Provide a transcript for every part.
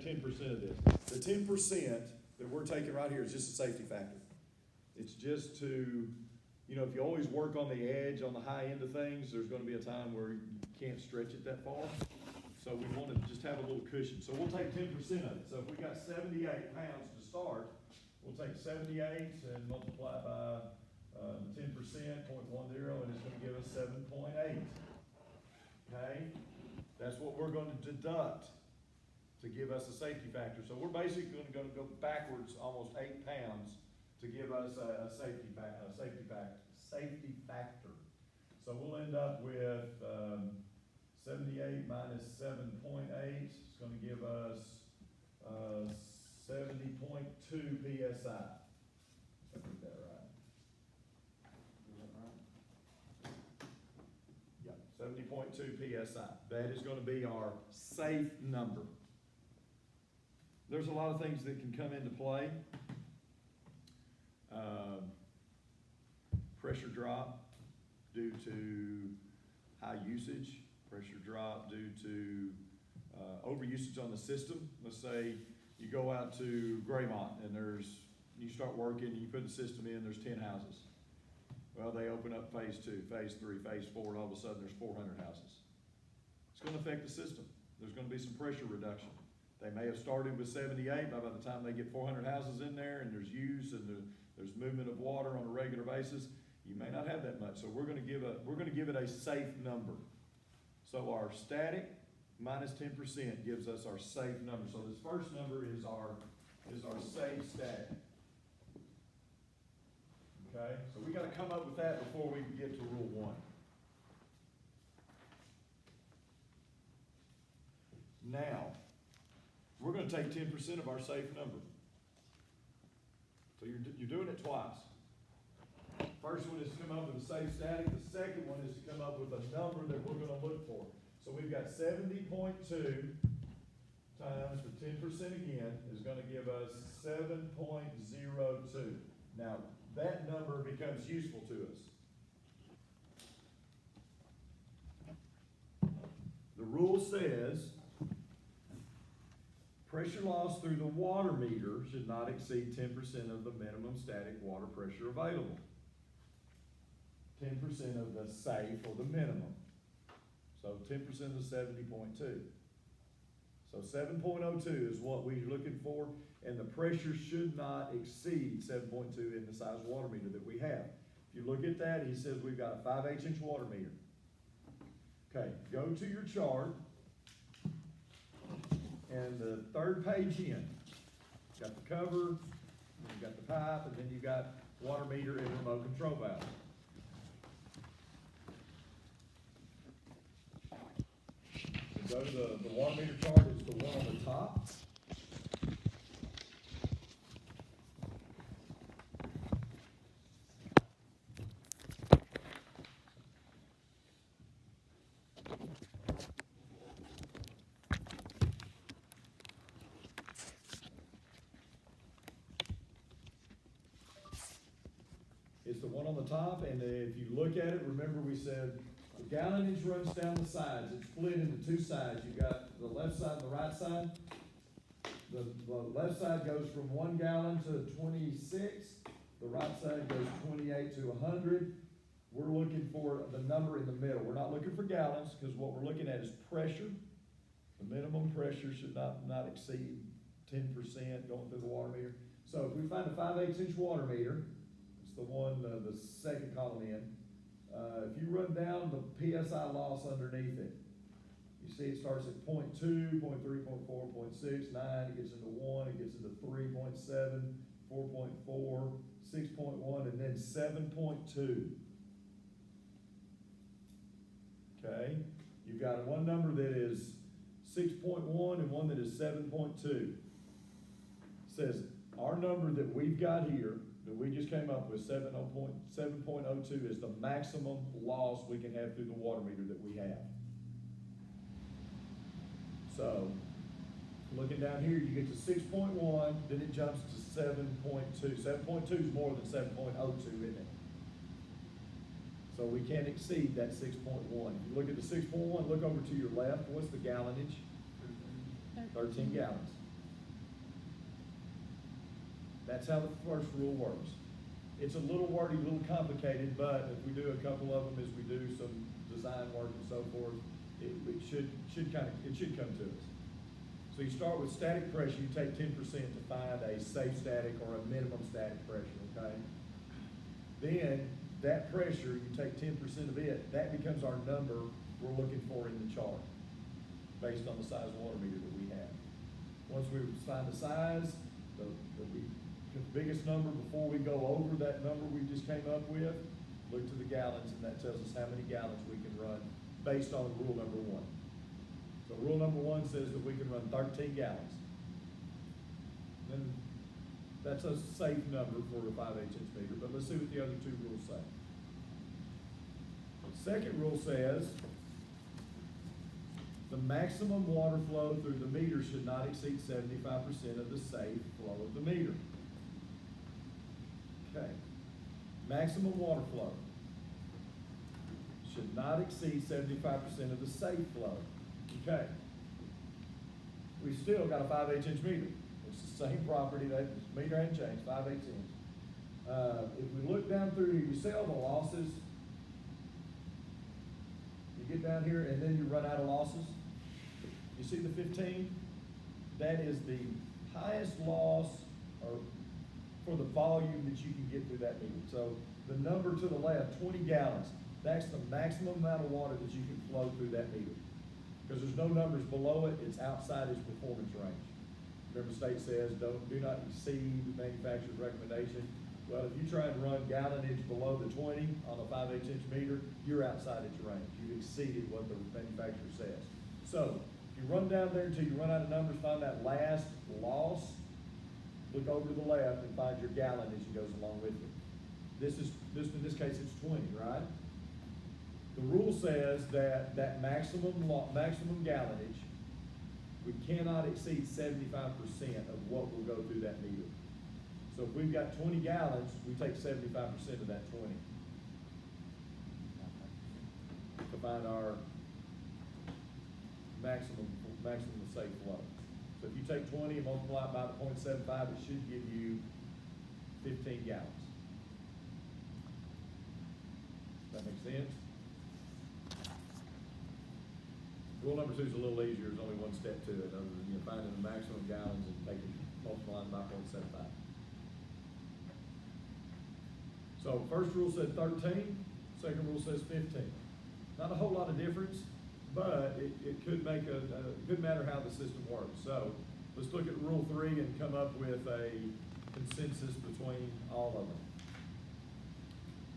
10% of this. The 10% that we're taking right here is just a safety factor. It's just to, you know, if you always work on the edge, on the high end of things, there's gonna be a time where you can't stretch it that far. So we wanna just have a little cushion. So we'll take 10% of it. So if we got 78 pounds to start, we'll take 78 and multiply by 10%, 0.10, and it's gonna give us 7.8. Okay? That's what we're gonna deduct to give us a safety factor. So we're basically gonna go backwards almost 8 pounds to give us a safety factor. So we'll end up with 78 minus 7.8 is gonna give us 70.2 PSI. I think that right. Is that right? Yeah, 70.2 PSI. That is gonna be our safe number. There's a lot of things that can come into play. Pressure drop due to high usage, pressure drop due to overusage on the system. Let's say you go out to Graymont and you start working, you put the system in, there's 10 houses. Well, they open up phase 2, phase 3, phase 4, and all of a sudden there's 400 houses. It's gonna affect the system. There's gonna be some pressure reduction. They may have started with 78, but by the time they get 400 houses in there and there's use and there's movement of water on a regular basis, you may not have that much. So we're gonna give it a safe number. So our static minus 10% gives us our safe number. So this first number is our safe static. Okay, so we gotta come up with that before we can get to rule 1. Now, we're gonna take 10% of our safe number. So you're doing it twice. First one is to come up with a safe static. The second one is to come up with a number that we're gonna look for. So we've got 70.2 times the 10% again is gonna give us 7.02. Now, that number becomes useful to us. The rule says pressure loss through the water meter should not exceed 10% of the minimum static water pressure available. 10% of the safe or the minimum. So 10% of the 70.2. So 7.02 is what we're looking for, and the pressure should not exceed 7.2 in the size water meter that we have. If you look at that, he says we've got a 5/8 inch water meter. Okay, go to your chart, and the third page in, you've got the cover, you've got the pipe, and then you've got water meter and remote control valve. Go to the water meter chart, is the one on the top. It's the one on the top, and if you look at it, remember we said the gallonage runs down the sides. It's split into 2 sides. You've got the left side and the right side. The left side goes from 1 gallon to 26. The right side goes 28 to 100. We're looking for the number in the middle. We're not looking for gallons, because what we're looking at is pressure. The minimum pressure should not exceed 10% going through the water meter. So if we find a 5/8 inch water meter, it's the one, the second column in. If you run down the PSI loss underneath it, you see it starts at 0.2, 0.3, 0.4, 0.6, 9, it gets into 1, it gets into 3.7, 4.4, 6.1, and then 7.2. Okay? You've got one number that is 6.1 and one that is 7.2. It says our number that we've got here, that we just came up with, 7.02, is the maximum loss we can have through the water meter that we have. So, looking down here, you get to 6.1, then it jumps to 7.2. 7.2 is more than 7.02, isn't it? So we can't exceed that 6.1. If you look at the 6.1, look over to your left. What's the gallonage? 13 gallons. That's how the first rule works. It's a little wordy, a little complicated, but if we do a couple of them as we do some design work and so forth, it should come to us. So you start with static pressure, you take 10% to find a safe static or a minimum static pressure, okay? Then that pressure, you take 10% of it, that becomes our number we're looking for in the chart, based on the size water meter that we have. Once we find the size, the biggest number before we go over that number we just came up with, look to the gallons, and that tells us how many gallons we can run based on rule number 1. So rule number 1 says that we can run 13 gallons. Then that's a safe number for a 5/8 inch meter, but let's see what the other two rules say. The second rule says the maximum water flow through the meter should not exceed 75% of the safe flow of the meter. Okay. Maximum water flow should not exceed 75% of the safe flow. Okay. We've still got a 5/8 inch meter. It's the same property, that meter hasn't changed, 5/8 inch. If we look down through here, you see all the losses. You get down here and then you run out of losses. You see the 15? That is the highest loss or for the volume that you can get through that meter. So the number to the left, 20 gallons, that's the maximum amount of water that you can flow through that meter. Because there's no numbers below it, it's outside its performance range. Remember, state says do not exceed the manufacturer's recommendation. Well, if you try and run gallonage below the 20 on a 5/8 inch meter, you're outside its range. You've exceeded what the manufacturer says. So if you run down there until you run out of numbers, find that last loss, look over to the left and find your gallonage that goes along with it. In this case, it's 20, right? The rule says that maximum gallonage, we cannot exceed 75% of what will go through that meter. So if we've got 20 gallons, we take 75% of that 20 to find our maximum safe flow. So if you take 20 and multiply it by the 0.75, it should give you 15 gallons. Does that make sense? Rule number 2 is a little easier. There's only one step to it, other than finding the maximum gallons and multiplying by 0.75. So first rule said 13, second rule says 15. Not a whole lot of difference, but it could make it could matter how the system works. So let's look at rule 3 and come up with a consensus between all of them.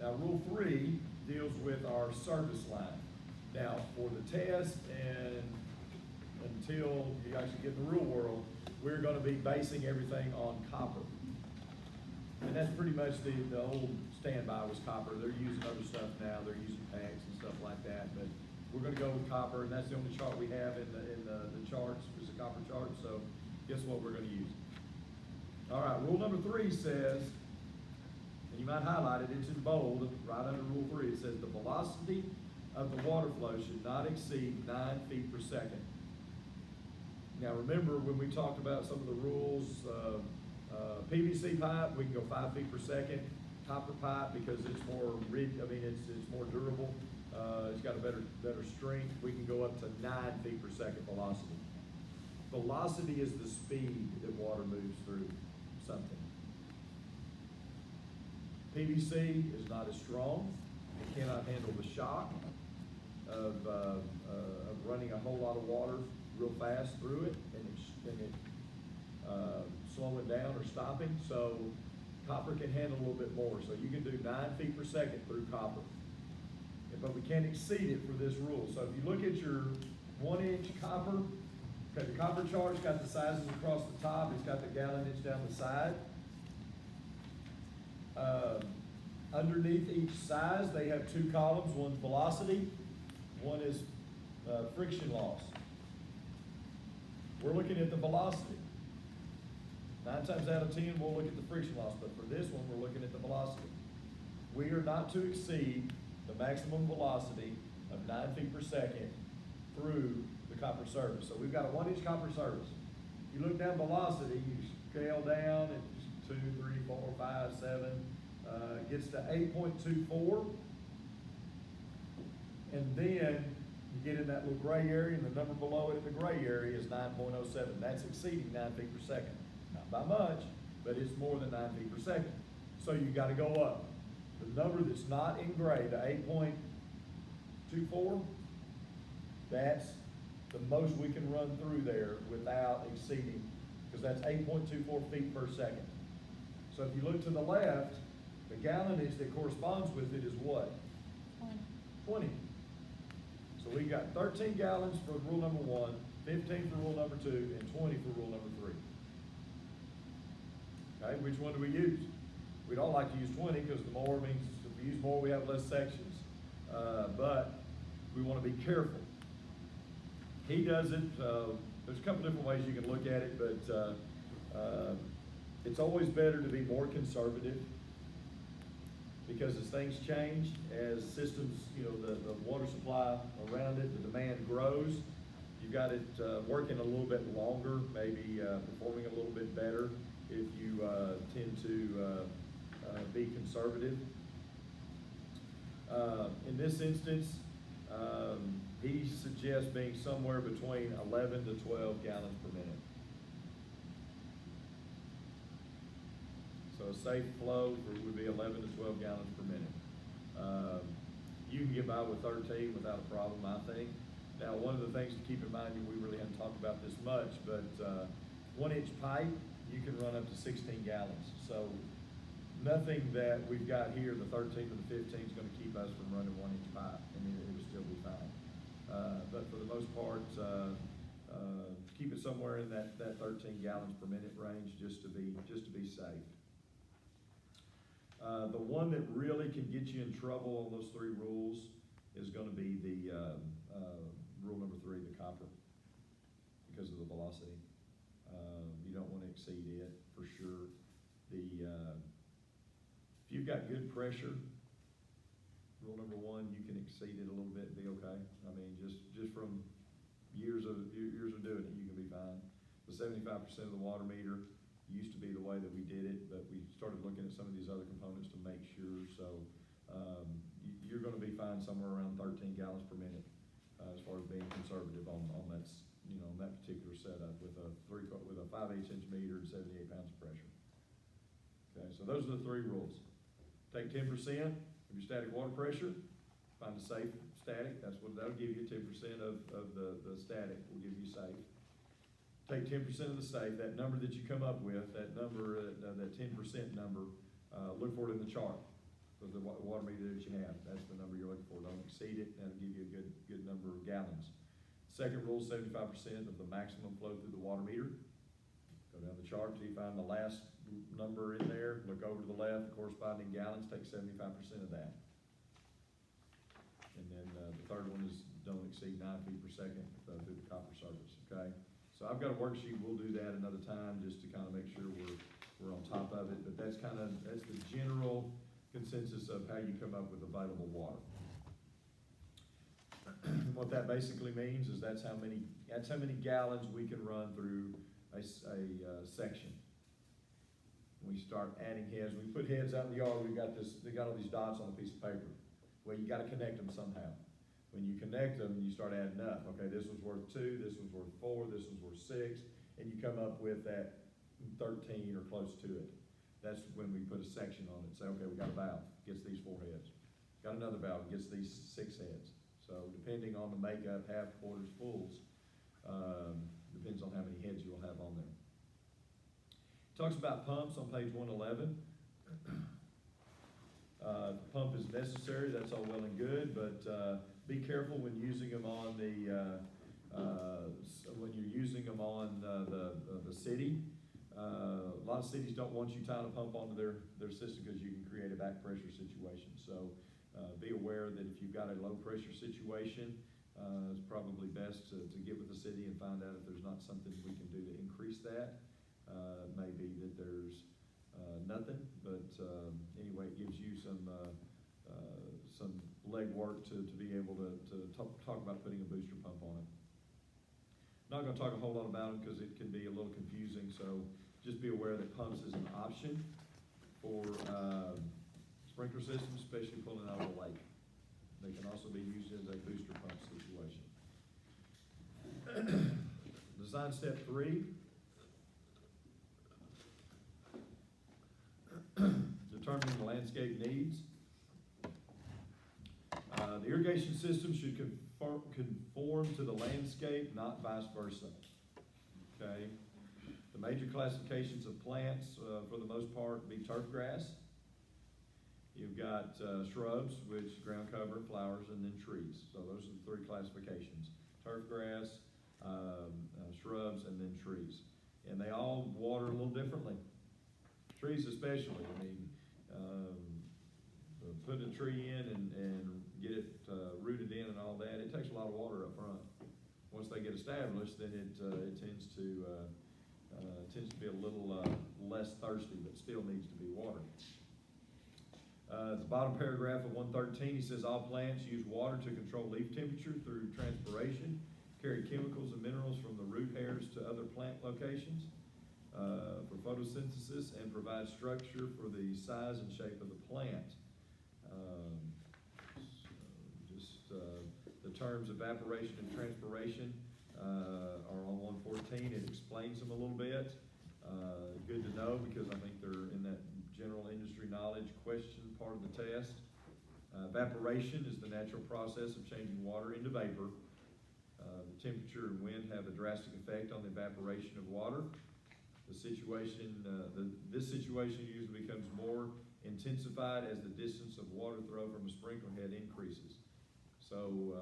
Now rule 3 deals with our service line. Now for the test and until you actually get in the real world, we're going to be basing everything on copper. And that's pretty much the old standby was copper. They're using other stuff now. They're using packs and stuff like that. But we're going to go with copper, and that's the only chart we have in the charts is a copper chart. So guess what we're going to use? All right, rule number 3 says, and you might highlight it, it's in bold, right under rule 3. It says the velocity of the water flow should not exceed 9 feet per second. Now remember when we talked about some of the rules, PVC pipe, we can go 5 feet per second. Copper pipe, because it's more it's more durable. It's got a better strength. We can go up to 9 feet per second velocity. Velocity is the speed that water moves through something. PVC is not as strong. It cannot handle the shock of running a whole lot of water real fast through it and it slowing down or stopping. So copper can handle a little bit more. So you can do 9 feet per second through copper. But we can't exceed it for this rule. So if you look at your 1 inch copper, okay, the copper chart's got the sizes across the top. It's got the gallonage down the side. Underneath each size, they have 2 columns. One's velocity, one is friction loss. We're looking at the velocity. 9 times out of 10, we'll look at the friction loss, but for this one, we're looking at the velocity. We are not to exceed the maximum velocity of 9 feet per second through the copper service. So we've got a 1 inch copper service. You look down velocity, you scale down to 2, 3, 4, 5, 7, gets to 8.24. And then you get in that little gray area, and the number below it in the gray area is 9.07. That's exceeding 9 feet per second. Not by much, but it's more than 9 feet per second. So you gotta go up. The number that's not in gray, the 8.24, that's the most we can run through there without exceeding, because that's 8.24 feet per second. So if you look to the left, the gallonage that corresponds with it is what? 20. So we got 13 gallons for rule number 1, 15 for rule number 2, and 20 for rule number 3. Okay, which one do we use? We'd all like to use 20 because the more means if we use more, we have less sections. But we want to be careful. He does it, there's a couple different ways you can look at it, but it's always better to be more conservative, because as things change, as systems, the water supply around it, the demand grows, you've got it working a little bit longer, maybe performing a little bit better if you tend to be conservative. In this instance, he suggests being somewhere between 11 to 12 gallons per minute. So a safe flow would be 11 to 12 gallons per minute. You can get by with 13 without a problem, I think. Now, one of the things to keep in mind, we really haven't talked about this much, but 1-inch pipe, you can run up to 16 gallons. So nothing that we've got here, the 13 to the 15, is going to keep us from running 1-inch pipe. I mean, it will still be fine. But for the most part, keep it somewhere in that 13 gallons per minute range, just to be safe. The one that really can get you in trouble on those 3 rules is going to be the rule number 3, the copper, because of the velocity. You don't want to exceed it for sure. If you've got good pressure, rule number 1, you can exceed it a little bit and be okay. I mean, just from years of doing it, you can be fine. The 75% of the water meter used to be the way that we did it, but we started looking at some of these other components to make sure. So you're going to be fine somewhere around 13 gallons per minute as far as being conservative on that, on that particular setup with a 5/8 inch meter and 78 pounds of pressure. Okay, so those are the 3 rules. Take 10% of your static water pressure, find a safe static. That'll give you 10% of the static will give you safe. Take 10% of the safe, that number that you come up with, that number, that 10% number, look for it in the chart. The water meter that you have, that's the number you're looking for. Don't exceed it, that'll give you a good number of gallons. Second rule, 75% of the maximum flow through the water meter. Go down the chart until you find the last number in there, look over to the left, the corresponding gallons, take 75% of that. And then the third one is don't exceed 9 feet per second through the copper surface, okay? So I've got a worksheet, we'll do that another time just to kind of make sure we're on top of it, but that's the general consensus of how you come up with available water. What that basically means is that's how many gallons we can run through a section. We start adding heads. We put heads out in the yard. They got all these dots on a piece of paper. Well, you got to connect them somehow. When you connect them, you start adding up. Okay, this was worth 2, this was worth 4, this was worth 6, and you come up with that 13 or close to it. That's when we put a section on it. Say, okay, we got a valve, gets these 4 heads. Got another valve, gets these 6 heads. So depending on the makeup, half, quarters, fulls, depends on how many heads you'll have on there. Talks about pumps on page 111. The pump is necessary, that's all well and good, but be careful when using them on the city. A lot of cities don't want you tying a pump onto their system because you can create a back pressure situation. So be aware that if you've got a low pressure situation, it's probably best to get with the city and find out if there's not something we can do to increase that. Maybe that there's nothing, but anyway, it gives you some legwork to be able to talk about putting a booster pump on it. Not going to talk a whole lot about it because it can be a little confusing, so just be aware that pumps is an option for, sprinkler systems, especially pulling out of a lake. They can also be used as a booster pump situation. Design step 3. Determining the landscape needs. The irrigation system should conform to the landscape, not vice versa. Okay? The major classifications of plants, for the most part, be turf grass. You've got shrubs, which ground cover, flowers, and then trees. So those are the 3 classifications: turf grass, shrubs, and then trees. And they all water a little differently. Trees especially. I mean, putting a tree in and get it rooted in and all that, it takes a lot of water up front. Once they get established, then it tends to be a little less thirsty, but still needs to be watered. The bottom paragraph of 113, he says, all plants use water to control leaf temperature through transpiration, carry chemicals and minerals from the root hairs to other plant locations for photosynthesis, and provide structure for the size and shape of the plant. The terms evaporation and transpiration are on 114. It explains them a little bit. Good to know, because I think they're in that general industry knowledge question part of the test. Evaporation is the natural process of changing water into vapor. The temperature and wind have a drastic effect on the evaporation of water. This situation usually becomes more intensified as the distance of water throw from a sprinkler head increases. So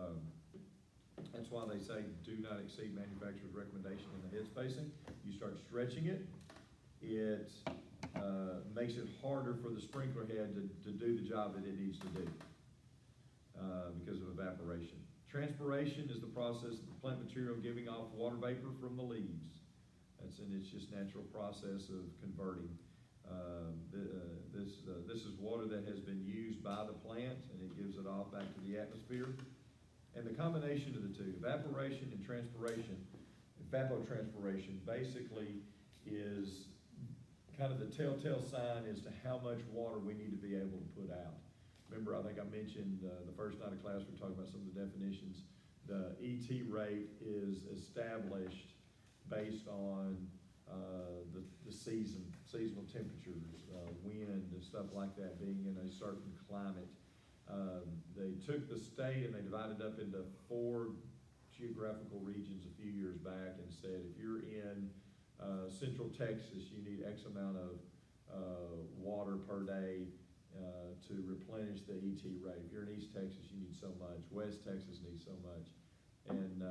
that's why they say do not exceed manufacturer's recommendation in the head spacing. You start stretching it, it makes it harder for the sprinkler head to do the job that it needs to do because of evaporation. Transpiration is the process of the plant material giving off water vapor from the leaves. That's in its just natural process of converting. This is water that has been used by the plant, and it gives it off back to the atmosphere. And the combination of the two, evaporation and transpiration, evapotranspiration basically is kind of the telltale sign as to how much water we need to be able to put out. Remember, I think I mentioned the first night of class we were talking about some of the definitions. The ET rate is established based on the seasonal temperatures, wind and stuff like that, being in a certain climate. They took the state and they divided up into 4 geographical regions a few years back and said, if you're in Central Texas, you need X amount of water per day to replenish the ET rate. If you're in East Texas, you need so much. West Texas needs so much. And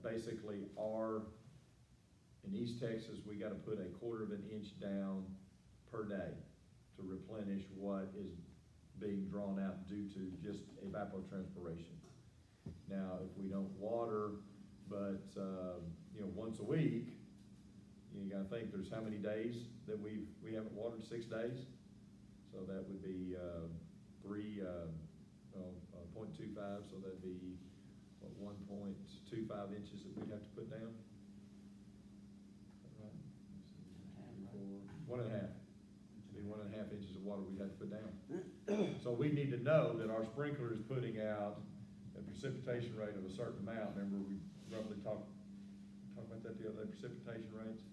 basically in East Texas, we got to put 1/4 of an inch down per day to replenish what is being drawn out due to just evapotranspiration. Now, if we don't water, but once a week, you got to think there's how many days that we haven't watered? 6 days. So that would be 0.25. So that'd be 1.25 inches that we'd have to put down. 1.5. It'd be 1.5 inches of water we'd have to put down. So we need to know that our sprinkler is putting out a precipitation rate of a certain amount. Remember, we roughly talked about that the other day, precipitation rates,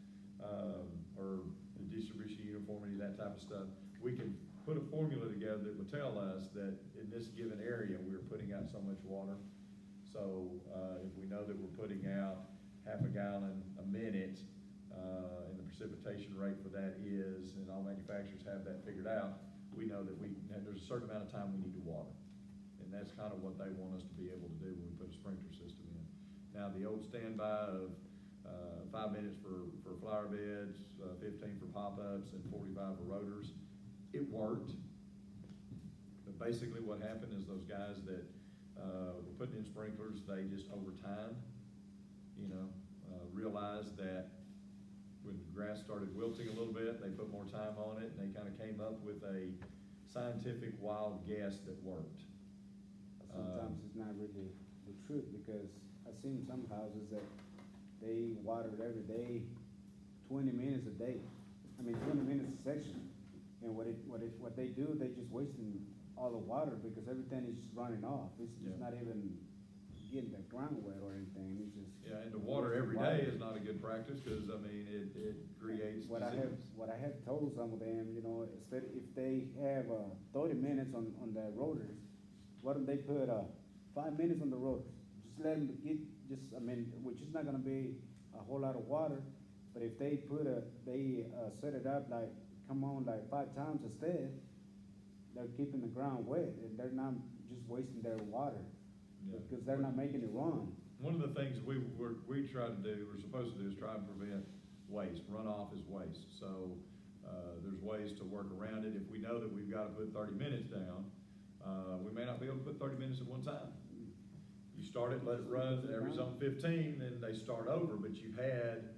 or the distribution uniformity, that type of stuff. We can put a formula together that would tell us that in this given area, we're putting out so much water. So if we know that we're putting out 1/2 gallon a minute, and the precipitation rate for that is, and all manufacturers have that figured out, we know that there's a certain amount of time we need to water. And that's kind of what they want us to be able to do when we put a sprinkler system in. Now, the old standby of 5 minutes for flower beds, 15 for pop-ups, and 45 for rotors, it worked. But basically what happened is those guys that were putting in sprinklers, they just over time, realized that when grass started wilting a little bit, they put more time on it, and they kind of came up with a scientific wild guess that worked. Sometimes it's not really the truth, because I've seen some houses that they watered every day, 20 minutes a day. 20 minutes a section. And what they do, they just wasting all the water because everything is just running off. It's Yeah. not even getting the ground wet or anything, it's just. Yeah, and to water every day is not a good practice, cause I mean, it creates What disease. I have told some of them, instead, if they have, 30 minutes on the rotors, why don't they put, 5 minutes on the rotors? Just let them which is not gonna be a whole lot of water, but if they set it up like, come on, like 5 times instead, they're keeping the ground wet, and they're not just wasting their water, Yeah. because they're not making it run. One of the things we try to do, we're supposed to do, is try and prevent waste. Runoff is waste. So, there's ways to work around it. If we know that we've gotta put 30 minutes down, we may not be able to put 30 minutes at one time. You start it, let it run, every zone 15, then they start over, but you've had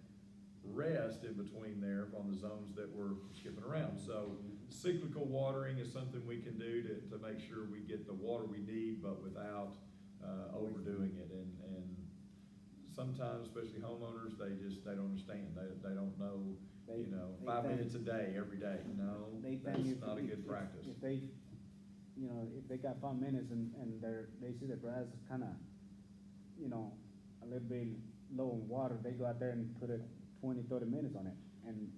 rest in between there on the zones that we're skipping around. So cyclical watering is something we can do to make sure we get the water we need, but without, overdoing it. And sometimes, especially homeowners, they don't understand. They don't know, They 5 think- minutes a day, every day. No, They think that's if- not a if- good if- practice. If they, if they got 5 minutes and they see the grass is kinda, a little bit low in water, they go out there and put 20, 30 minutes on it, and,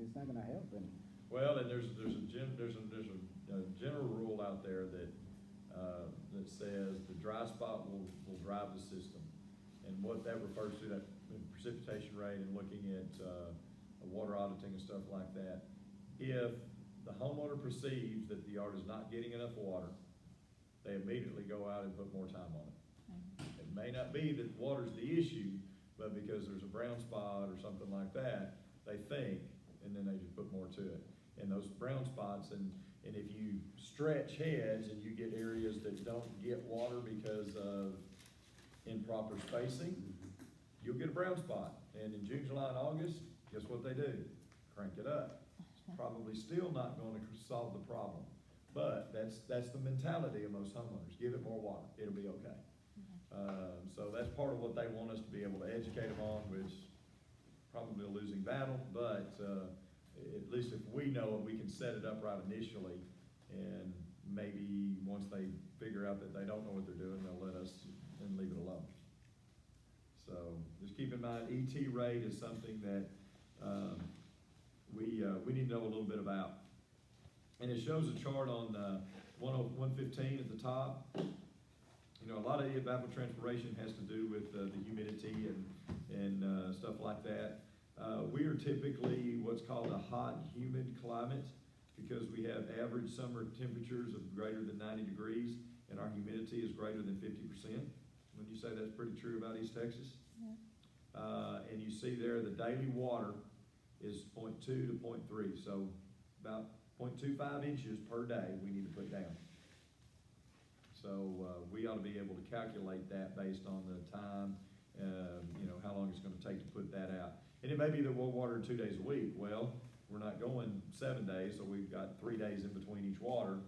it's not gonna help any. Well, and there's a general rule out there that says the dry spot will drive the system. And what that refers to, that precipitation rate, and looking at, water auditing and stuff like that. If the homeowner perceives that the yard is not getting enough water, they immediately go out and put more time on it. It may not be that water's the issue, but because there's a brown spot or something like that, they think, and then they just put more to it. And those brown spots, and if you stretch heads and you get areas that don't get water because of improper spacing, you'll get a brown spot. And in June, July, and August, guess what they do? Crank it up. It's probably still not gonna solve the problem, but that's the mentality of most homeowners. Give it more water, it'll be okay. So that's part of what they want us to be able to educate them on, which probably a losing battle, but, at least if we know it, we can set it up right initially, and maybe once they figure out that they don't know what they're doing, they'll let us and leave it alone. So just keep in mind, ET rate is something that, we need to know a little bit about. And it shows a chart on, 115 at the top. A lot of evapotranspiration has to do with the humidity and stuff like that. We are typically what's called a hot, humid climate, because we have average summer temperatures of greater than 90 degrees, and our humidity is greater than 50%. Would you say that's pretty true about East Texas? Yeah. And you see there, the daily water is 0.2 to 0.3, so about 0.25 inches per day we need to put down. So, we ought to be able to calculate that based on the time, how long it's gonna take to put that out. And it may be that we'll water 2 days a week. Well, we're not going 7 days, so we've got 3 days in between each water,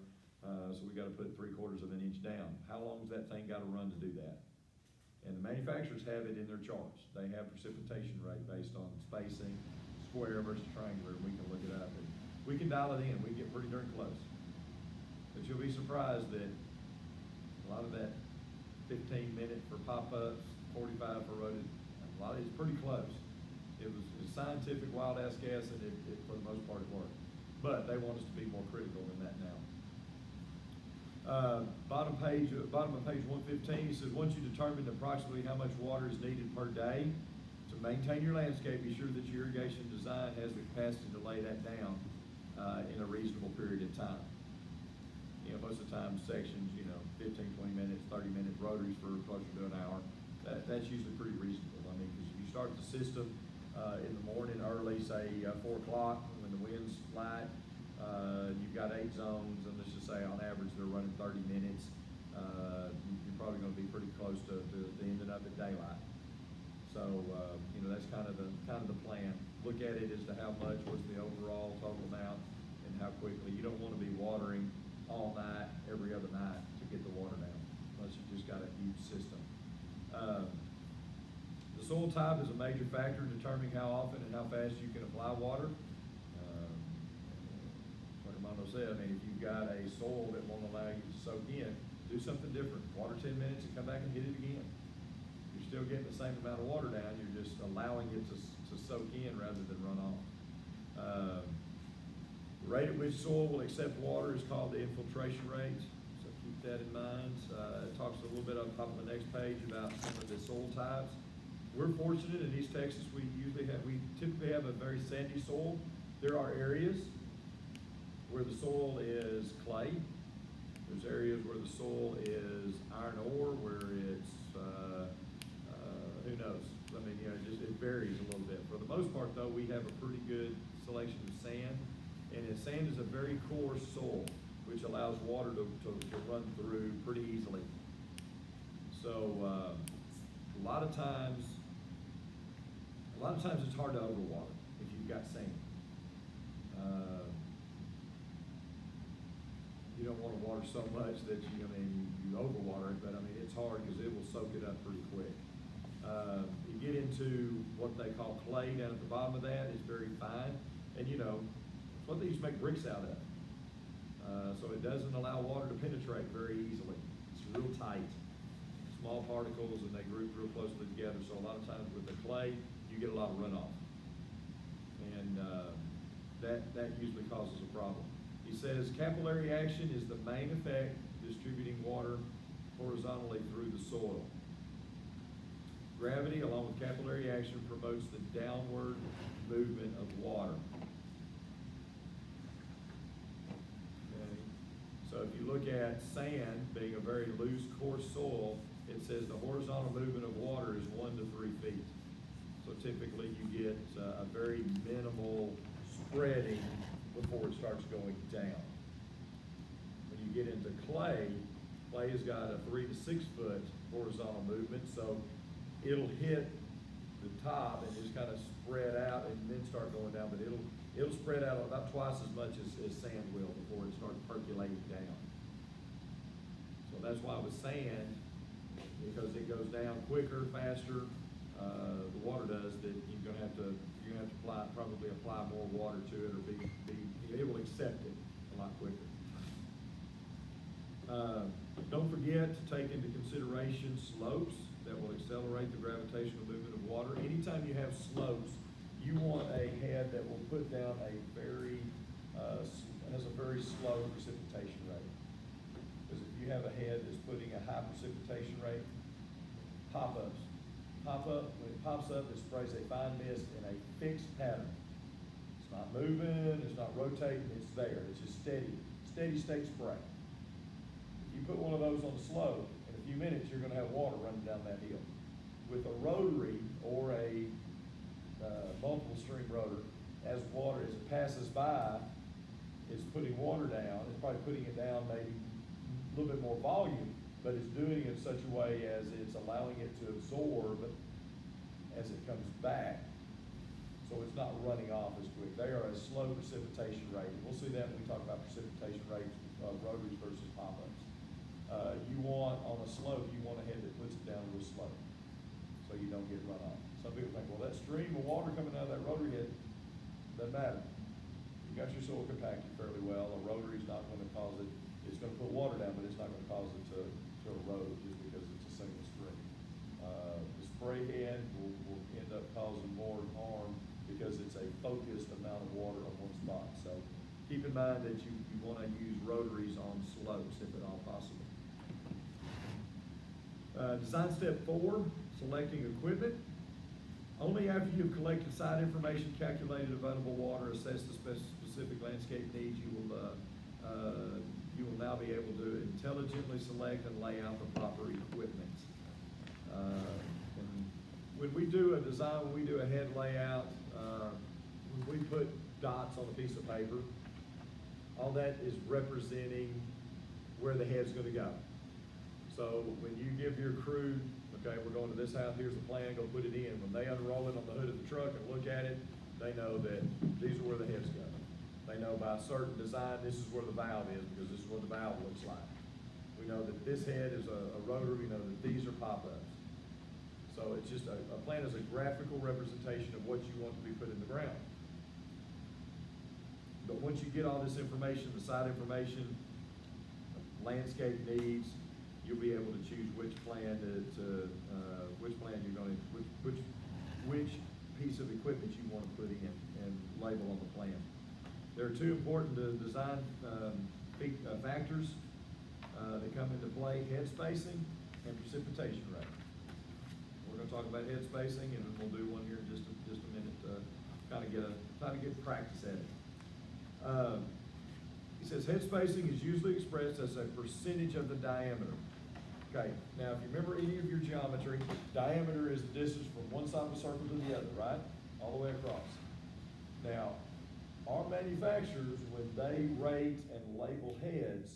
so we gotta put 3/4 of an inch down. How long's that thing gotta run to do that? And the manufacturers have it in their charts. They have precipitation rate based on spacing, square versus triangular, and we can look it up. And we can dial it in, we get pretty darn close. But you'll be surprised that a lot of that 15-minute for pop-ups, 45 for rotted, a lot of it's pretty close. It was scientific wild ass guess, and it for the most part it worked. But they want us to be more critical than that now. Bottom of page 115, it says, once you determine approximately how much water is needed per day to maintain your landscape, be sure that your irrigation design has the capacity to lay that down in a reasonable period of time. Most of the time sections, 15, 20 minutes, 30 minute rotaries for closer to an hour. That's usually pretty reasonable. Because if you start the system in the morning early, say 4 o'clock, when the wind's light, you've got 8 zones, and let's just say on average they're running 30 minutes. You're probably going to be pretty close to ending up at daylight. So that's kind of the plan. Look at it as to how much was the overall total amount and how quickly. You don't want to be watering all night, every other night to get the water down, unless you just got a huge system. The soil type is a major factor in determining how often and how fast you can apply water. Like Armando said, I mean, if you've got a soil that won't allow you to soak in, do something different. Water 10 minutes and come back and hit it again. You're still getting the same amount of water down, you're just allowing it to soak in rather than run off. The rate at which soil will accept water is called the infiltration rate, so keep that in mind. It talks a little bit on top of the next page about some of the soil types. We're fortunate in East Texas, we typically have a very sandy soil. There are areas where the soil is clay. There's areas where the soil is iron ore, where it's, who knows? I mean, it varies a little bit. For the most part, though, we have a pretty good selection of sand. And sand is a very coarse soil, which allows water to run through pretty easily. So, a lot of times it's hard to overwater if you've got sand. You don't want to water so much that you overwater it, but I mean, it's hard because it will soak it up pretty quick. You get into what they call clay down at the bottom of that. It's very fine, and it's what they used to make bricks out of. So it doesn't allow water to penetrate very easily. It's real tight, small particles, and they group real closely together. So a lot of times with the clay, you get a lot of runoff, and that usually causes a problem. He says capillary action is the main effect distributing water horizontally through the soil. Gravity, along with capillary action, promotes the downward movement of water. Okay. So if you look at sand being a very loose, coarse soil, it says the horizontal movement of water is 1 to 3 feet. So typically you get a very minimal spreading before it starts going down. When you get into clay has got a 3 to 6 foot horizontal movement, so it'll hit the top and just kind of spread out and then start going down, but it'll spread out about twice as much as sand will before it starts percolating down. So that's why with sand, because it goes down quicker, faster, the water does, that you're gonna have to probably apply more water to it, or it will accept it a lot quicker. Don't forget to take into consideration slopes that will accelerate the gravitational movement of water. Anytime you have slopes, you want a head that will put down has a very slow precipitation rate. Because if you have a head that's putting a high precipitation rate, pop-ups. When it pops up, it sprays a fine mist in a fixed pattern. It's not moving, it's not rotating, it's there. It's just steady state spray. If you put one of those on the slope, in a few minutes, you're gonna have water running down that hill. With a rotary or a multiple stream rotor, as it passes by, it's putting water down. It's probably putting it down maybe a little bit more volume, but it's doing it in such a way as it's allowing it to absorb as it comes back. So it's not running off as quick. They are a slow precipitation rate. We'll see that when we talk about precipitation rates of rotaries versus pop-ups. You want, on a slope, you want a head that puts it down real slow, so you don't get runoff. Some people think, well, that stream of water coming out of that rotary head, doesn't matter. You got your soil compacted fairly well. A rotary's not gonna cause it, it's gonna put water down, but it's not gonna cause it to erode just because it's a single stream. The spray head will end up causing more harm because it's a focused amount of water on one spot. So keep in mind that you wanna use rotaries on slopes if at all possible. Design step 4, selecting equipment. Only after you've collected site information, calculated available water, assessed the specific landscape needs, you will now be able to intelligently select and lay out the proper equipment. And when we do a design, when we do a head layout, when we put dots on a piece of paper, all that is representing where the head's gonna go. So when you give your crew, okay, we're going to this house, here's the plan, go put it in. When they unroll it on the hood of the truck and look at it, they know that these are where the heads go. They know by a certain design, this is where the valve is, because this is what the valve looks like. We know that this head is a rotor, we know that these are pop-ups. So it's just a plan is a graphical representation of what you want to be put in the ground. But once you get all this information, the site information, landscape needs, you'll be able to choose which plan which plan you're gonna, which piece of equipment you wanna put in and label on the plan. There are two important design factors that come into play: head spacing and precipitation rate. We're gonna talk about head spacing, and then we'll do one here in just a minute to kind of get practice at it. He says head spacing is usually expressed as a percentage of the diameter. Okay, now if you remember any of your geometry, diameter is the distance from one side of the circle to the other, right? All the way across. Now, our manufacturers, when they rate and label heads,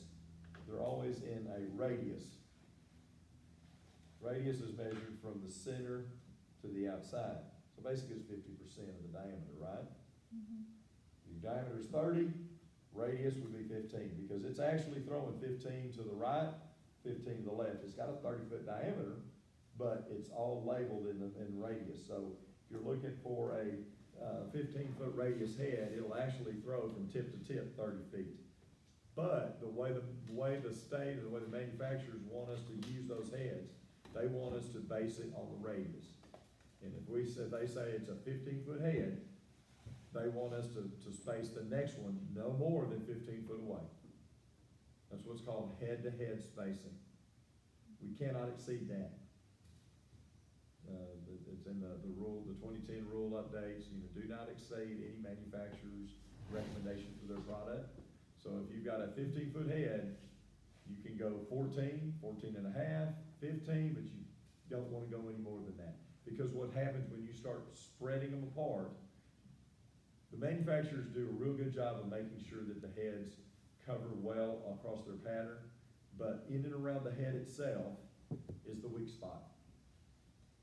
they're always in a radius. Radius is measured from the center to the outside. So basically it's 50% of the diameter, right? If your diameter is 30, radius would be 15, because it's actually throwing 15 to the right, 15 to the left. It's got a 30-foot diameter, but it's all labeled in radius. So if you're looking for a 15-foot radius head, it'll actually throw from tip to tip 30 feet. But the way the state or the way the manufacturers want us to use those heads, they want us to base it on the radius. And if they say it's a 15-foot head, they want us to space the next one no more than 15 foot away. That's what's called head-to-head spacing. We cannot exceed that. It's in the rule, the 2010 rule updates. Do not exceed any manufacturer's recommendation for their product. So if you've got a 15-foot head, you can go 14, 14 and a half, 15, but you don't want to go any more than that. Because what happens when you start spreading them apart, the manufacturers do a real good job of making sure that the heads cover well across their pattern, but in and around the head itself is the weak spot.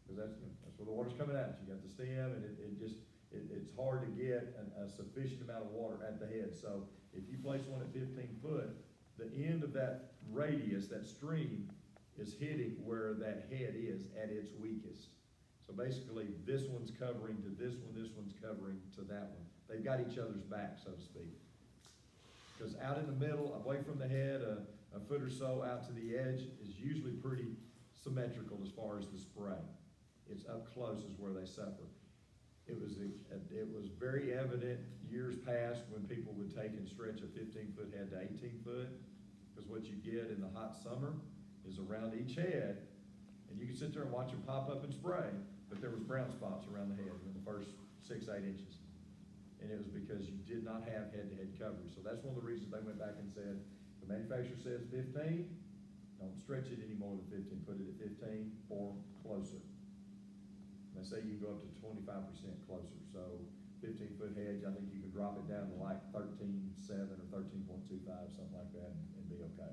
Because that's where the water's coming out. You got the stem, and it's hard to get a sufficient amount of water at the head. So if you place one at 15 foot, the end of that radius, that stream, is hitting where that head is at its weakest. So basically, this one's covering to this one's covering to that one. They've got each other's back, so to speak. Because out in the middle, away from the head, a foot or so out to the edge is usually pretty symmetrical as far as the spray. It's up close is where they suffer. It was very evident years past when people would take and stretch a 15-foot head to 18 foot, because what you get in the hot summer is around each head, and you can sit there and watch them pop up and spray, but there was brown spots around the head in the first 6-8 inches. And it was because you did not have head-to-head coverage. So that's one of the reasons they went back and said, the manufacturer says 15, don't stretch it any more than 15, put it at 15 or closer. They say you can go up to 25% closer. So 15-foot hedge, I think you could drop it down to like 13.7 or 13.25, something like that, and be okay.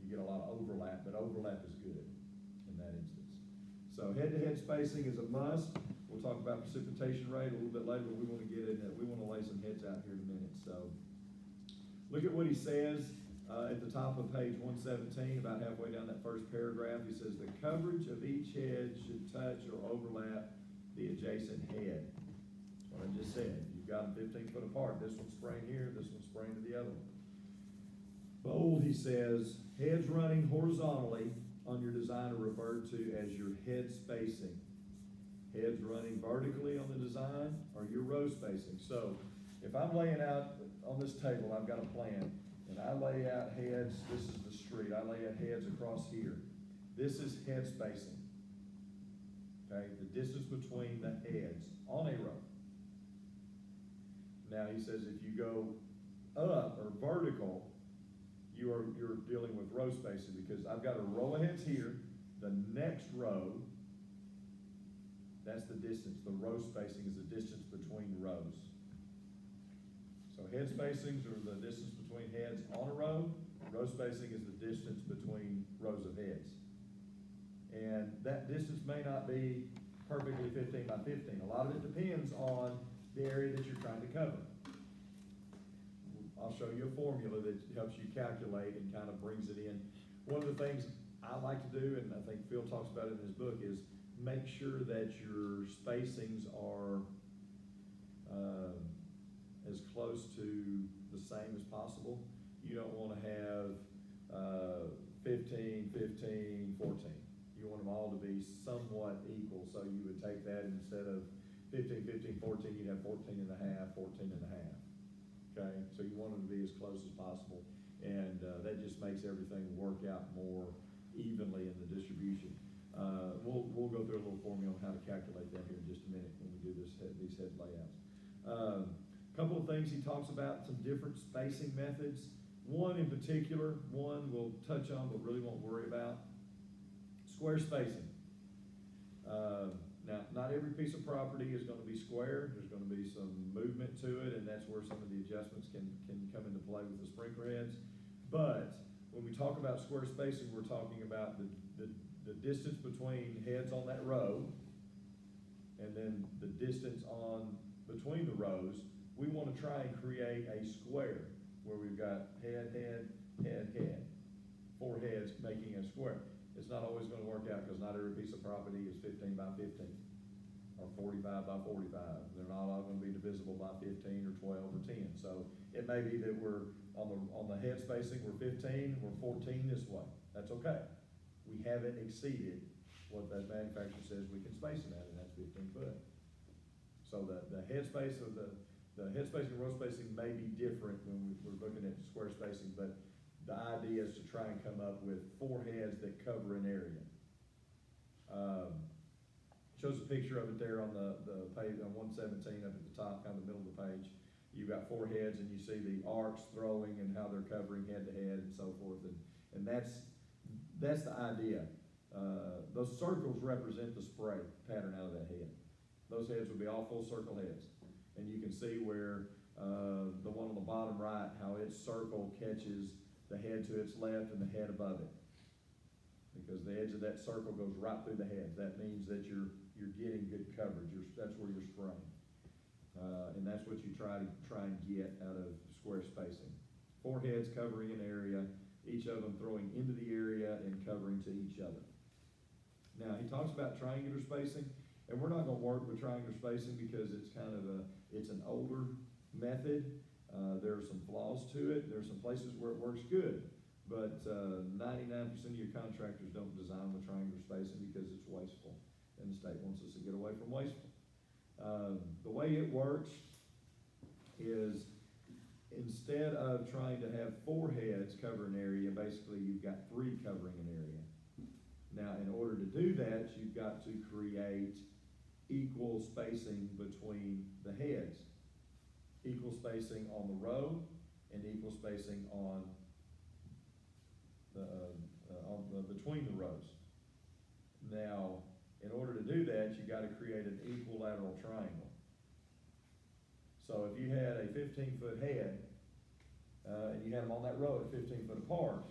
You get a lot of overlap, but overlap is good in that instance. So head-to-head spacing is a must. We'll talk about precipitation rate a little bit later, but we want to get in that. We want to lay some heads out here in a minute. So look at what he says at the top of page 117, about halfway down that first paragraph. He says the coverage of each head should touch or overlap the adjacent head. That's what I just said. You've got them 15 foot apart. This one's spraying here, this one's spraying to the other one. Bold, he says, heads running horizontally on your design are referred to as your head spacing. Heads running vertically on the design or your row spacing. So if I'm laying out on this table, I've got a plan, and I lay out heads, this is the street, I lay out heads across here. This is head spacing. Okay, the distance between the heads on a row. Now he says if you go up or vertical, you're dealing with row spacing, because I've got a row of heads here, the next row, that's the distance. The row spacing is the distance between rows. So head spacings are the distance between heads on a row. Row spacing is the distance between rows of heads. And that distance may not be perfectly 15 by 15. A lot of it depends on the area that you're trying to cover. I'll show you a formula that helps you calculate and kind of brings it in. One of the things I like to do, and I think Phil talks about it in his book, is make sure that your spacings are, as close to the same as possible. You don't wanna have, 15, 15, 14. You want them all to be somewhat equal, so you would take that instead of 15, 15, 14, you'd have 14 and a half, 14 and a half. Okay, so you want them to be as close as possible, and, that just makes everything work out more evenly in the distribution. We'll go through a little formula on how to calculate that here in just a minute when we do these head layouts. Couple of things he talks about, some different spacing methods. One in particular, one we'll touch on but really won't worry about, square spacing. Now, not every piece of property is gonna be square, there's gonna be some movement to it, and that's where some of the adjustments can come into play with the sprinkler heads. But when we talk about square spacing, we're talking about the distance between heads on that row, and then the distance between the rows. We wanna try and create a square where we've got head, head, head, head, 4 heads making a square. It's not always gonna work out, because not every piece of property is 15 by 15, or 45 by 45. They're not all gonna be divisible by 15 or 12 or 10. So it may be that we're, on the head spacing, we're 15, we're 14 this way. That's okay. We haven't exceeded what that manufacturer says we can space them at, and that's 15 foot. So the head space of the head spacing and row spacing may be different when we're looking at square spacing, but the idea is to try and come up with 4 heads that cover an area. Shows a picture of it there on the page, on 117 up at the top, kind of the middle of the page. You've got 4 heads, and you see the arcs throwing and how they're covering head to head and so forth, and that's the idea. Those circles represent the spray pattern out of that head. Those heads would be all full circle heads. And you can see where, the one on the bottom right, how its circle catches the head to its left and the head above it. Because the edge of that circle goes right through the head. That means that you're getting good coverage. That's where you're spraying. And that's what you try and get out of square spacing. 4 heads covering an area, each of them throwing into the area and covering to each other. Now, he talks about triangular spacing, and we're not gonna work with triangular spacing because it's kind of it's an older method. There are some flaws to it. There's some places where it works good, but 99% of your contractors don't design with triangular spacing because it's wasteful, and the state wants us to get away from wasteful. The way it works is, instead of trying to have 4 heads cover an area, basically you've got 3 covering an area. Now, in order to do that, you've got to create equal spacing between the heads. Equal spacing on the row and equal spacing on between the rows. Now, in order to do that, you gotta create an equilateral triangle. So if you had a 15-foot head, and you had them on that row at 15 foot apart,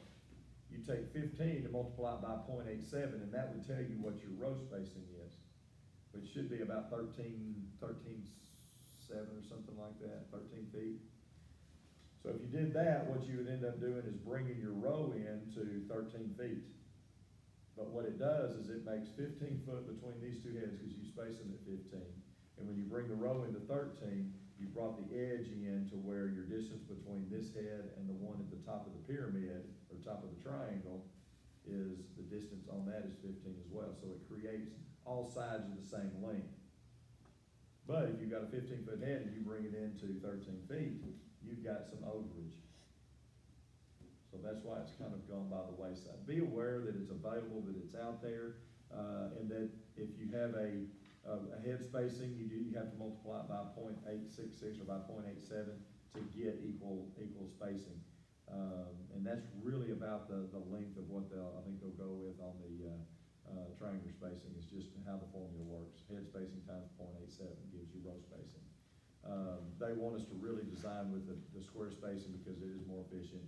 you take 15 to multiply it by 0.87, and that would tell you what your row spacing is, which should be about 13.7 or something like that, 13 feet. So if you did that, what you would end up doing is bringing your row in to 13 feet. But what it does is it makes 15 foot between these 2 heads, because you space them at 15. And when you bring the row into 13, you brought the edge in to where your distance between this head and the one at the top of the pyramid, or top of the triangle, is the distance on that is 15 as well. So it creates all sides of the same length. But if you've got a 15-foot head and you bring it into 13 feet, you've got some overage. So that's why it's kind of gone by the wayside. Be aware that it's available, that it's out there, and that if you have a head spacing, you have to multiply it by 0.866 or by 0.87 to get equal spacing. And that's really about the length of what I think they'll go with on the triangular spacing, is just how the formula works. Head spacing times 0.87 gives you row spacing. They want us to really design with the square spacing because it is more efficient.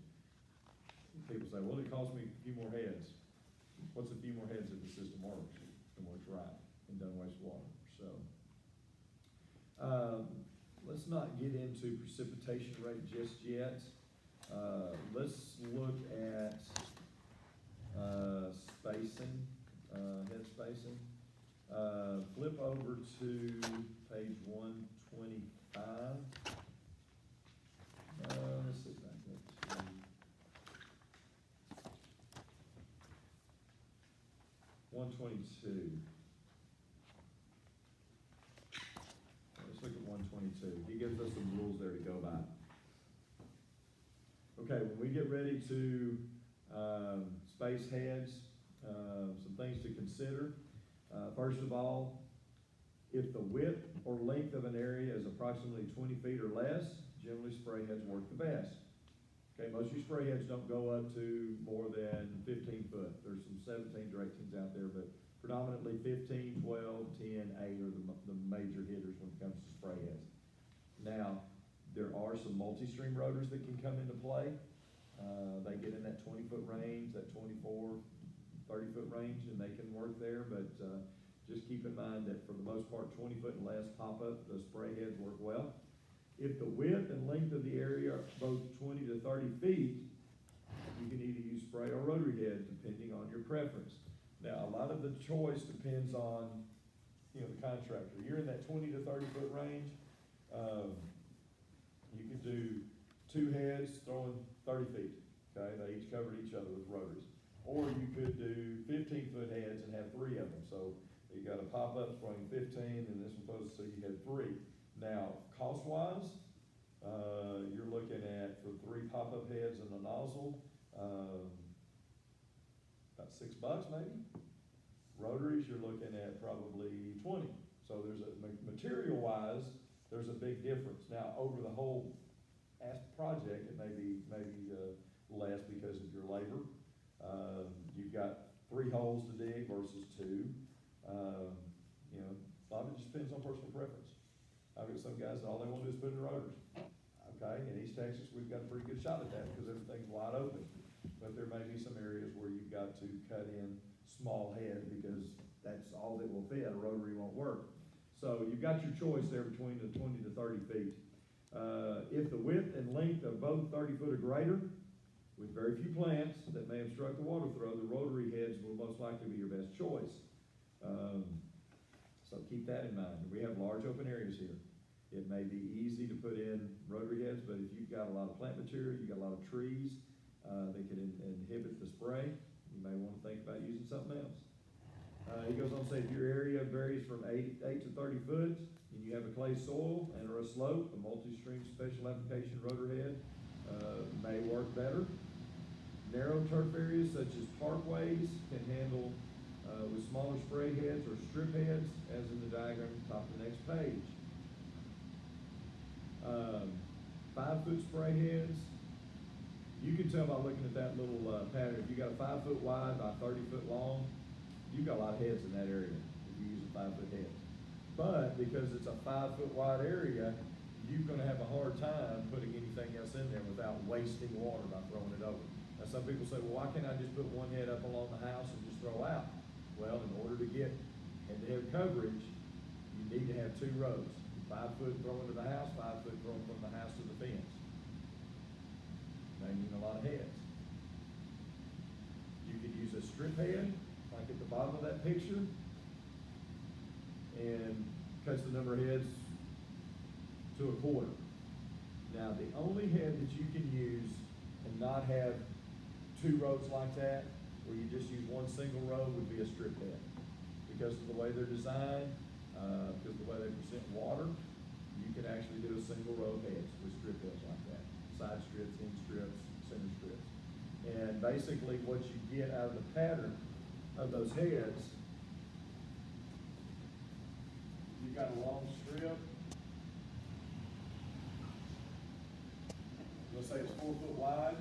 People say, well, it costs me a few more heads. What's a few more heads if the system works and works right and doesn't waste water? So let's not get into precipitation rate just yet. Let's look at spacing, head spacing. Flip over to page 125. Let's see, back up to 122. Let's look at 122. He gives us some rules there to go by. Okay, when we get ready to space heads, some things to consider. First of all, if the width or length of an area is approximately 20 feet or less, generally spray heads work the best. Okay, most of your spray heads don't go up to more than 15 foot. There's some 17 directions out there, but predominantly 15, 12, 10, 8 are the major hitters when it comes to spray heads. Now, there are some multi-stream rotors that can come into play. They get in that 20-foot range, that 24, 30-foot range, and they can work there, but just keep in mind that for the most part, 20 foot and less pop-up, the spray heads work well. If the width and length of the area are both 20 to 30 feet, you can either use spray or rotary head, depending on your preference. Now, a lot of the choice depends on, the contractor. You're in that 20 to 30 foot range, you can do 2 heads throwing 30 feet, okay? They each covered each other with rotaries. Or you could do 15-foot heads and have 3 of them. So you got a pop-up throwing 15, and this one goes, so you had 3. Now, cost-wise, you're looking at, for 3 pop-up heads and a nozzle, about $6 maybe. Rotaries, you're looking at probably 20. So there's a, material-wise, there's a big difference. Now, over the whole project, it may be less because of your labor. You've got 3 holes to dig versus 2. A lot of it just depends on personal preference. I've got some guys that all they want to do is put in rotors. Okay, in East Texas, we've got a pretty good shot at that because everything's wide open. But there may be some areas where you've got to cut in small head because that's all that will fit. A rotary won't work. So you've got your choice there between the 20 to 30 feet. If the width and length of both 30 foot or greater, with very few plants that may obstruct the water throw, the rotary heads will most likely be your best choice. So keep that in mind. We have large open areas here. It may be easy to put in rotary heads, but if you've got a lot of plant material, you've got a lot of trees that could inhibit the spray, you may want to think about using something else. He goes on to say if your area varies from 8 to 30 foot and you have a clay soil and or a slope, a multi-stream special application rotor head may work better. Narrow turf areas such as parkways can handle with smaller spray heads or strip heads, as in the diagram at the top of the next page. 5-foot spray heads, you can tell by looking at that little pattern. If you got a 5 foot wide by 30 foot long, you've got a lot of heads in that area if you use a 5 foot head. But because it's a 5 foot wide area, you're going to have a hard time putting anything else in there without wasting water by throwing it over. Now, some people say, well, why can't I just put one head up along the house and just throw out? Well, in order to get head-to-head coverage, you need to have 2 rows. 5 foot thrown to the house, 5 foot thrown from the house to the fence. They need a lot of heads. You could use a strip head, like at the bottom of that picture, and cuts the number of heads to 1/4. Now, the only head that you can use and not have 2 rows like that, where you just use one single row, would be a strip head. Because of the way they're designed, because of the way they present water, you can actually do a single row of heads with strip heads like that. Side strips, end strips, center strips. And basically what you get out of the pattern of those heads, you've got a long strip. Let's say it's 4 foot wide,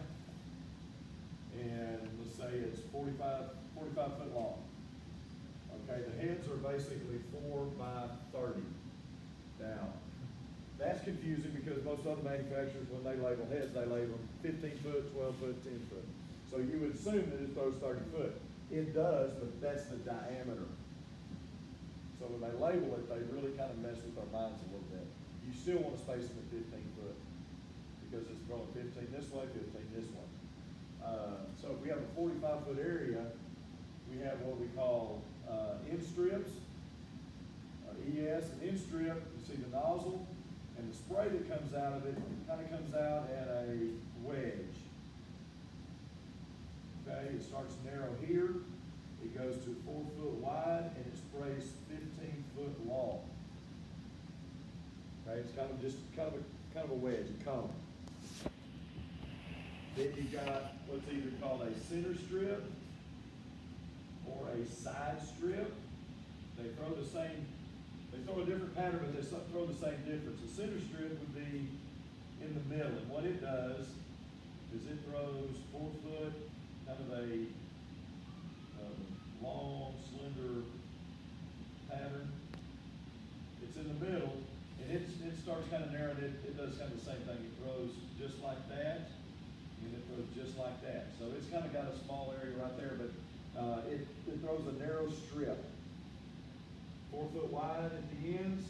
and let's say it's 45 foot long. Okay, the heads are basically 4 by 30. Now, that's confusing because most other manufacturers, when they label heads, they label them 15 foot, 12 foot, 10 foot. So you would assume that it throws 30 foot. It does, but that's the diameter. So when they label it, they really kind of mess with our minds a little bit. You still want to space them at 15 foot because it's going 15 this way, 15 this way. So if we have a 45 foot area, we have what we call end strips ES, an end strip, you see the nozzle, and the spray that comes out of it kind of comes out at a wedge. Okay, it starts narrow here, it goes to 4 foot wide, and it sprays 15 foot long. Okay, it's kind of a wedge, a cone. Then you got what's either called a center strip or a side strip. They throw a different pattern, but they throw the same difference. The center strip would be in the middle, and what it does is it throws 4 foot, kind of a long, slender pattern. It's in the middle, and it starts kind of narrowing. It does kind of the same thing. It throws just like that, and it throws just like that. So it's kind of got a small area right there, but it throws a narrow strip. 4 foot wide at the ends,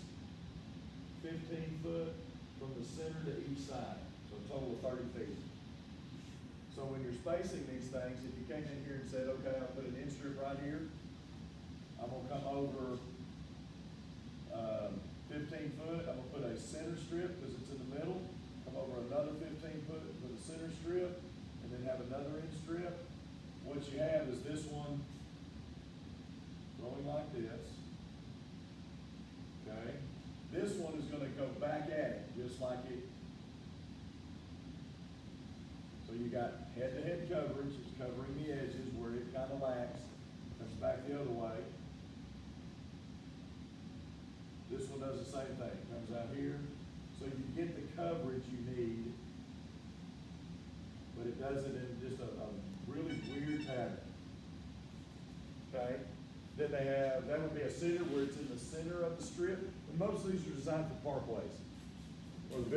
15 foot from the center to each side, so a total of 30 feet. So when you're spacing these things, if you came in here and said, okay, I'll put an end strip right here, I'm gonna come over 15 foot, I'm gonna put a center strip because it's in the middle, come over another 15 foot for the center strip, and then have another end strip. What you have is this one going like this. Okay, this one is going to go back at it, just like it. So you got head-to-head coverage, it's covering the edges where it kind of lacks, comes back the other way. This one does the same thing, comes out here. So you get the coverage you need, but it does it in just a really weird pattern. Okay? Then they have, that would be a center where it's in the center of the strip. And most of these are designed for parkways. Where the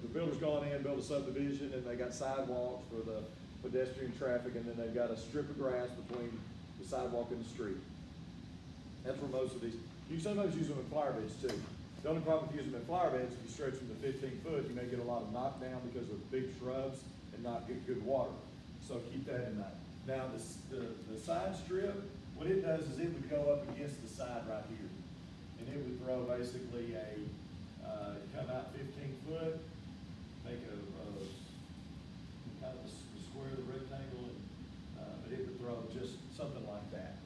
builder's gone in, built a subdivision, and they got sidewalks for the pedestrian traffic, and then they've got a strip of grass between the sidewalk and the street. That's where most of these, you sometimes use them in flower beds too. The only problem with using them in flower beds, if you stretch them to 15 foot, you may get a lot of knockdown because of big shrubs and not get good water. So keep that in mind. Now, the side strip, what it does is it would go up against the side right here. And it would throw basically come out 15 foot, make a kind of a square, the rectangle, but it would throw just something like that.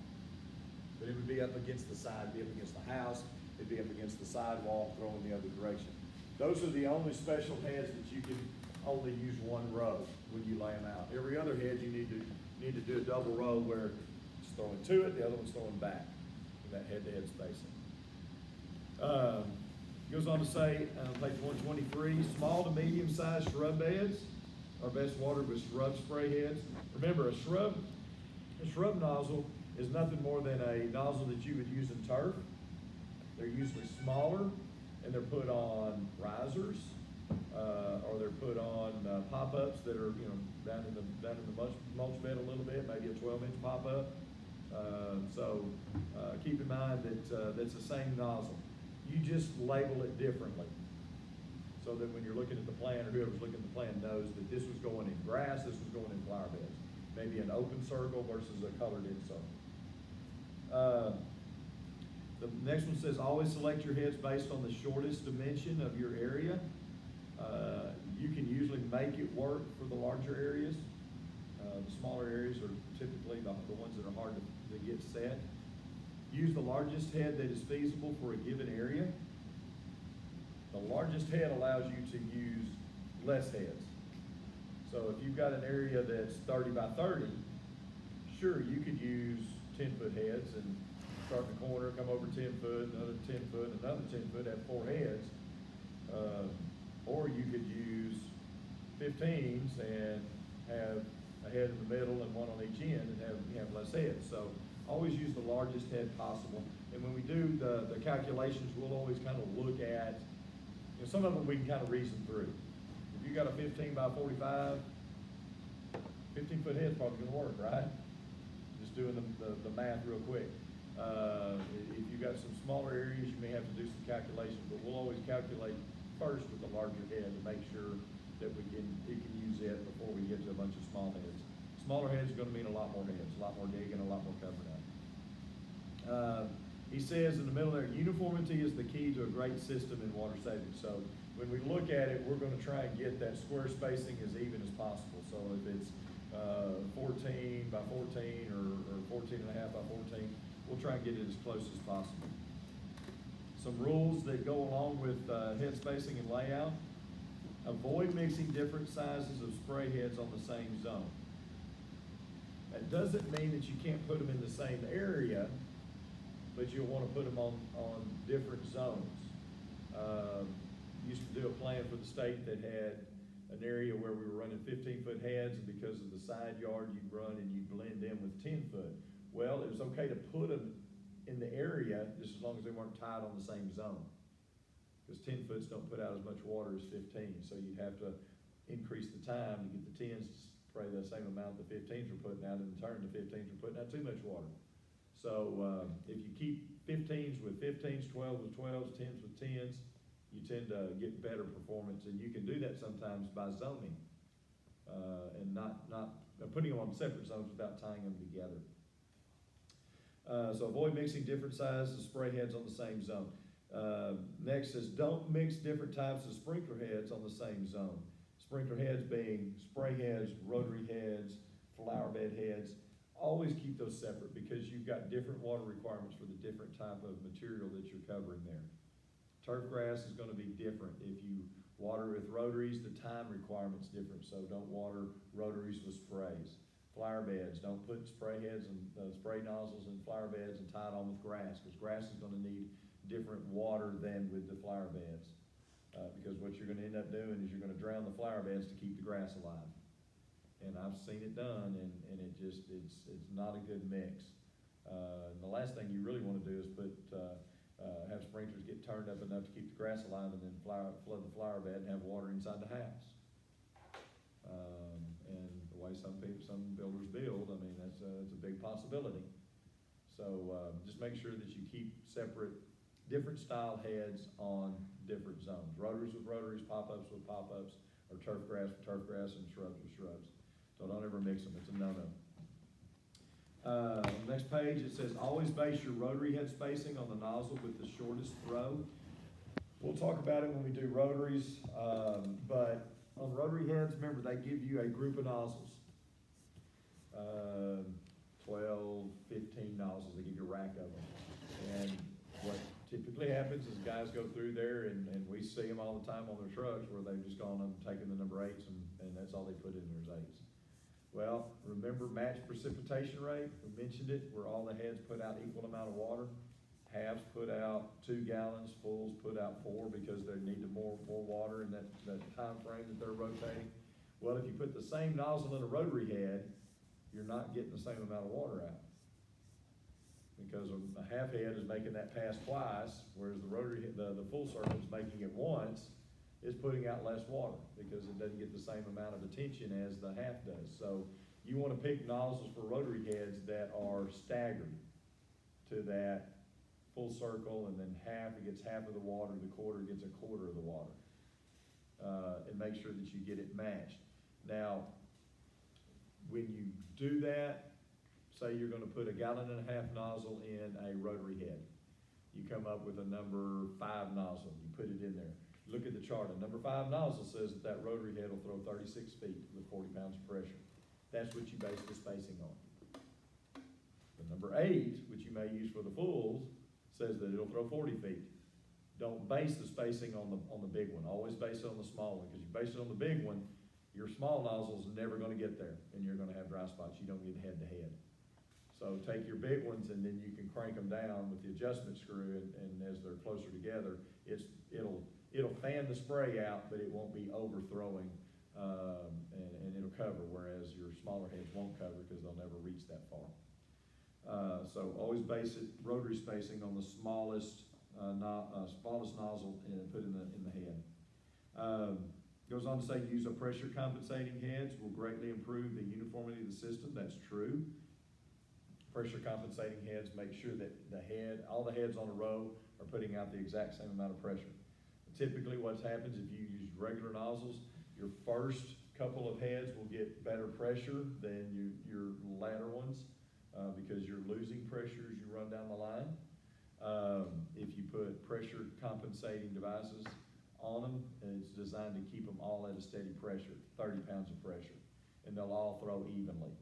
But it would be up against the side, be up against the house, it'd be up against the sidewalk, throwing the other direction. Those are the only special heads that you can only use one row when you lay them out. Every other head you need to do a double row where it's throwing to it, the other one's throwing back in that head-to-head spacing. Goes on to say, page 123, small to medium-sized shrub beds are best watered with shrub spray heads. Remember, a shrub nozzle is nothing more than a nozzle that you would use in turf. They're usually smaller, and they're put on risers, or they're put on pop-ups that are, down in the mulch bed a little bit, maybe a 12-inch pop-up. So keep in mind that that's the same nozzle. You just label it differently, so that when you're looking at the plan, or whoever's looking at the plan knows that this was going in grass, this was going in flower beds. Maybe an open circle versus a colored in circle. The next one says, always select your heads based on the shortest dimension of your area. You can usually make it work for the larger areas. The smaller areas are typically the ones that are hard to get set. Use the largest head that is feasible for a given area. The largest head allows you to use less heads. So if you've got an area that's 30 by 30, sure, you could use 10-foot heads and start in the corner, come over 10 foot, another 10 foot, another 10 foot, have 4 heads. Or you could use 15s and have a head in the middle and one on each end and have less heads. So always use the largest head possible. And when we do the calculations, we'll always kind of look at, some of them we can kind of reason through. If you got a 15 by 45, 15-foot head's probably gonna work, right? Just doing the math real quick. If you've got some smaller areas, you may have to do some calculations, but we'll always calculate first with the larger head to make sure that we can use it before we get to a bunch of small heads. Smaller heads are gonna mean a lot more heads, a lot more digging, a lot more covering up. He says in the middle there, uniformity is the key to a great system in water savings. So when we look at it, we're gonna try and get that square spacing as even as possible. So if it's 14 by 14 or 14 and a half by 14, we'll try and get it as close as possible. Some rules that go along with head spacing and layout. Avoid mixing different sizes of spray heads on the same zone. That doesn't mean that you can't put them in the same area, but you'll want to put them on different zones. Used to do a plan for the state that had an area where we were running 15-foot heads, and because of the side yard, you'd run and you'd blend in with 10-foot. Well, it was okay to put them in the area just as long as they weren't tied on the same zone. Because 10-foots don't put out as much water as 15, so you'd have to increase the time to get the 10s to spray the same amount the 15s were putting out, and in turn the 15s were putting out too much water. So if you keep 15s with 15s, 12s with 12s, 10s with 10s, you tend to get better performance, and you can do that sometimes by zoning, and not putting them on separate zones without tying them together. So avoid mixing different sizes of spray heads on the same zone. Next is don't mix different types of sprinkler heads on the same zone. Sprinkler heads being spray heads, rotary heads, flower bed heads. Always keep those separate because you've got different water requirements for the different type of material that you're covering there. Turf grass is going to be different. If you water with rotaries, the time requirement's different, so don't water rotaries with sprays. Flower beds, don't put spray heads and spray nozzles in flower beds and tie it on with grass, because grass is going to need different water than with the flower beds. Because what you're going to end up doing is you're going to drown the flower beds to keep the grass alive. And I've seen it done, and it's not a good mix. And the last thing you really want to do is have sprinklers get turned up enough to keep the grass alive, and then flood the flower bed and have water inside the house. And the way some builders build, I mean, that's a big possibility. So just make sure that you keep separate, different style heads on different zones. Rotaries with rotaries, pop-ups with pop-ups, or turf grass with turf grass, and shrubs with shrubs. So don't ever mix them, it's a no-no. Next page, it says, always base your rotary head spacing on the nozzle with the shortest throw. We'll talk about it when we do rotaries, but on rotary heads, remember, they give you a group of nozzles. 12, 15 nozzles, they give you a rack of them. And what typically happens is guys go through there, and we see them all the time on their trucks where they've just gone up and taken the number 8s, and that's all they put in there is 8s. Well, remember match precipitation rate? We mentioned it, where all the heads put out equal amount of water. Halves put out 2 gallons, fulls put out 4 because they need more water in that time frame that they're rotating. Well, if you put the same nozzle in a rotary head, you're not getting the same amount of water out. Because a half head is making that pass twice, whereas the rotary, the full circle is making it once, is putting out less water because it doesn't get the same amount of attention as the half does. So you want to pick nozzles for rotary heads that are staggered to that full circle, and then half, it gets half of the water, the quarter gets a quarter of the water. And make sure that you get it matched. Now, when you do that, say you're going to put a 1.5 gallon nozzle in a rotary head. You come up with a number 5 nozzle, you put it in there. Look at the chart. A number 5 nozzle says that rotary head will throw 36 feet with 40 pounds of pressure. That's what you base the spacing on. The number 8, which you may use for the fulls, says that it'll throw 40 feet. Don't base the spacing on the big one. Always base it on the small one, because you base it on the big one, your small nozzle's never going to get there, and you're going to have dry spots. You don't get head to head. So take your big ones, and then you can crank them down with the adjustment screw, and as they're closer together, it'll fan the spray out, but it won't be overthrowing, and it'll cover, whereas your smaller heads won't cover because they'll never reach that far. So always base it, rotary spacing, on the smallest nozzle and put in the head. Goes on to say, use a pressure compensating heads will greatly improve the uniformity of the system. That's true. Pressure compensating heads make sure that all the heads on a row are putting out the exact same amount of pressure. Typically what happens if you use regular nozzles, your first couple of heads will get better pressure than your latter ones, because you're losing pressure as you run down the line. If you put pressure compensating devices on them, it's designed to keep them all at a steady pressure, 30 pounds of pressure, and they'll all throw evenly.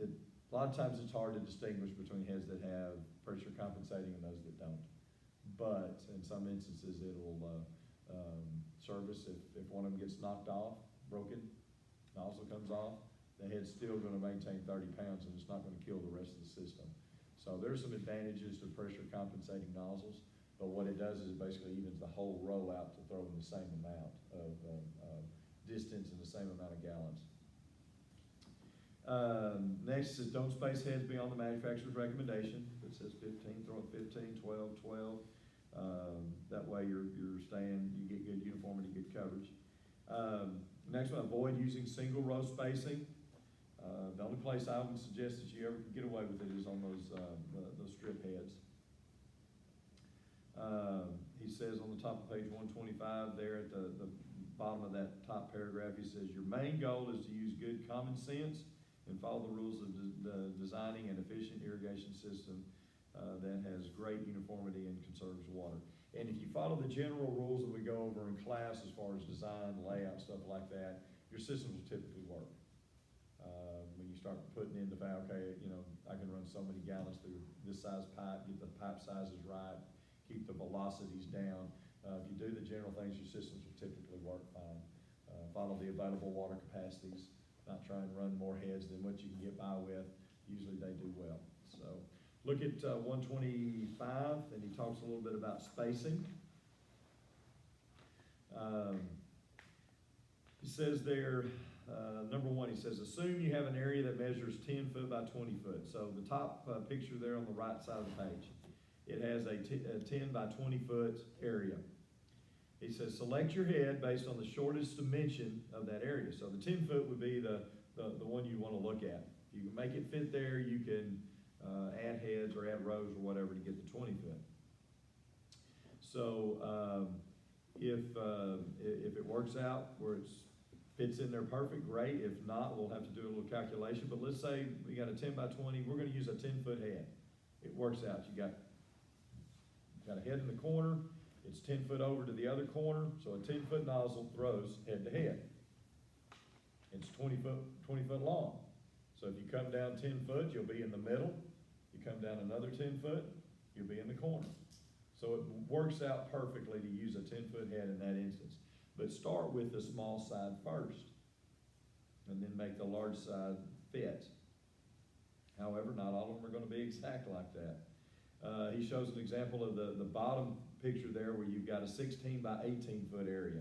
A lot of times it's hard to distinguish between heads that have pressure compensating and those that don't. But in some instances, it'll service if one of them gets knocked off, broken, nozzle comes off, the head's still gonna maintain 30 pounds and it's not gonna kill the rest of the system. So there's some advantages to pressure compensating nozzles, but what it does is it basically evens the whole row out to throw in the same amount of distance and the same amount of gallons. Next is don't space heads beyond the manufacturer's recommendation. If it says 15, throw it 15, 12, 12. That way you get good uniformity, good coverage. Next one, avoid using single row spacing. The only place I would suggest that you ever can get away with it is on those strip heads. He says on the top of page 125 there at the bottom of that top paragraph, he says, your main goal is to use good common sense and follow the rules of designing an efficient irrigation system that has great uniformity and conserves water. And if you follow the general rules that we go over in class as far as design, layout, stuff like that, your systems will typically work. When you start putting in the fact, okay, you know, I can run so many gallons through this size pipe, get the pipe sizes right, keep the velocities down. If you do the general things, your systems will typically work fine. Follow the available water capacities, not try and run more heads than what you can get by with. Usually they do well. So look at 125, and he talks a little bit about spacing. He says there, number one, he says, assume you have an area that measures 10 foot by 20 foot. So the top picture there on the right side of the page, it has a 10 by 20 foot area. He says, select your head based on the shortest dimension of that area. So the 10 foot would be the one you want to look at. If you can make it fit there, you can add heads or add rows or whatever to get the 20 foot. So if it works out where it fits in there perfect, great. If not, we'll have to do a little calculation. But let's say we got a 10 by 20. We're going to use a 10 foot head. It works out. You got a head in the corner. It's 10 foot over to the other corner, so a 10 foot nozzle throws head to head. It's 20 foot long. So if you come down 10 foot, you'll be in the middle. You come down another 10 foot, you'll be in the corner. So it works out perfectly to use a 10 foot head in that instance. But start with the small side first, and then make the large side fit. However, not all of them are going to be exact like that. He shows an example of the bottom picture there where you've got a 16 by 18 foot area.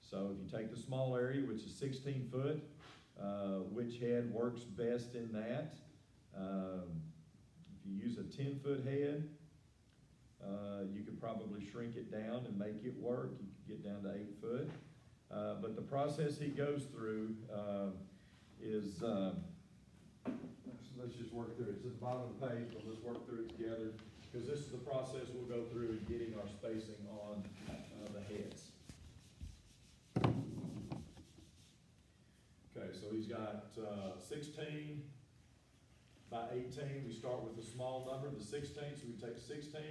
So if you take the small area, which is 16 foot, which head works best in that? If you use a 10 foot head, you could probably shrink it down and make it work. You could get down to 8 foot. But the process he goes through is, let's just work through it. It's at the bottom of the page, but let's work through it together, because this is the process we'll go through in getting our spacing on the heads. Okay, so he's got 16 by 18. We start with the small number, the 16, so we take 16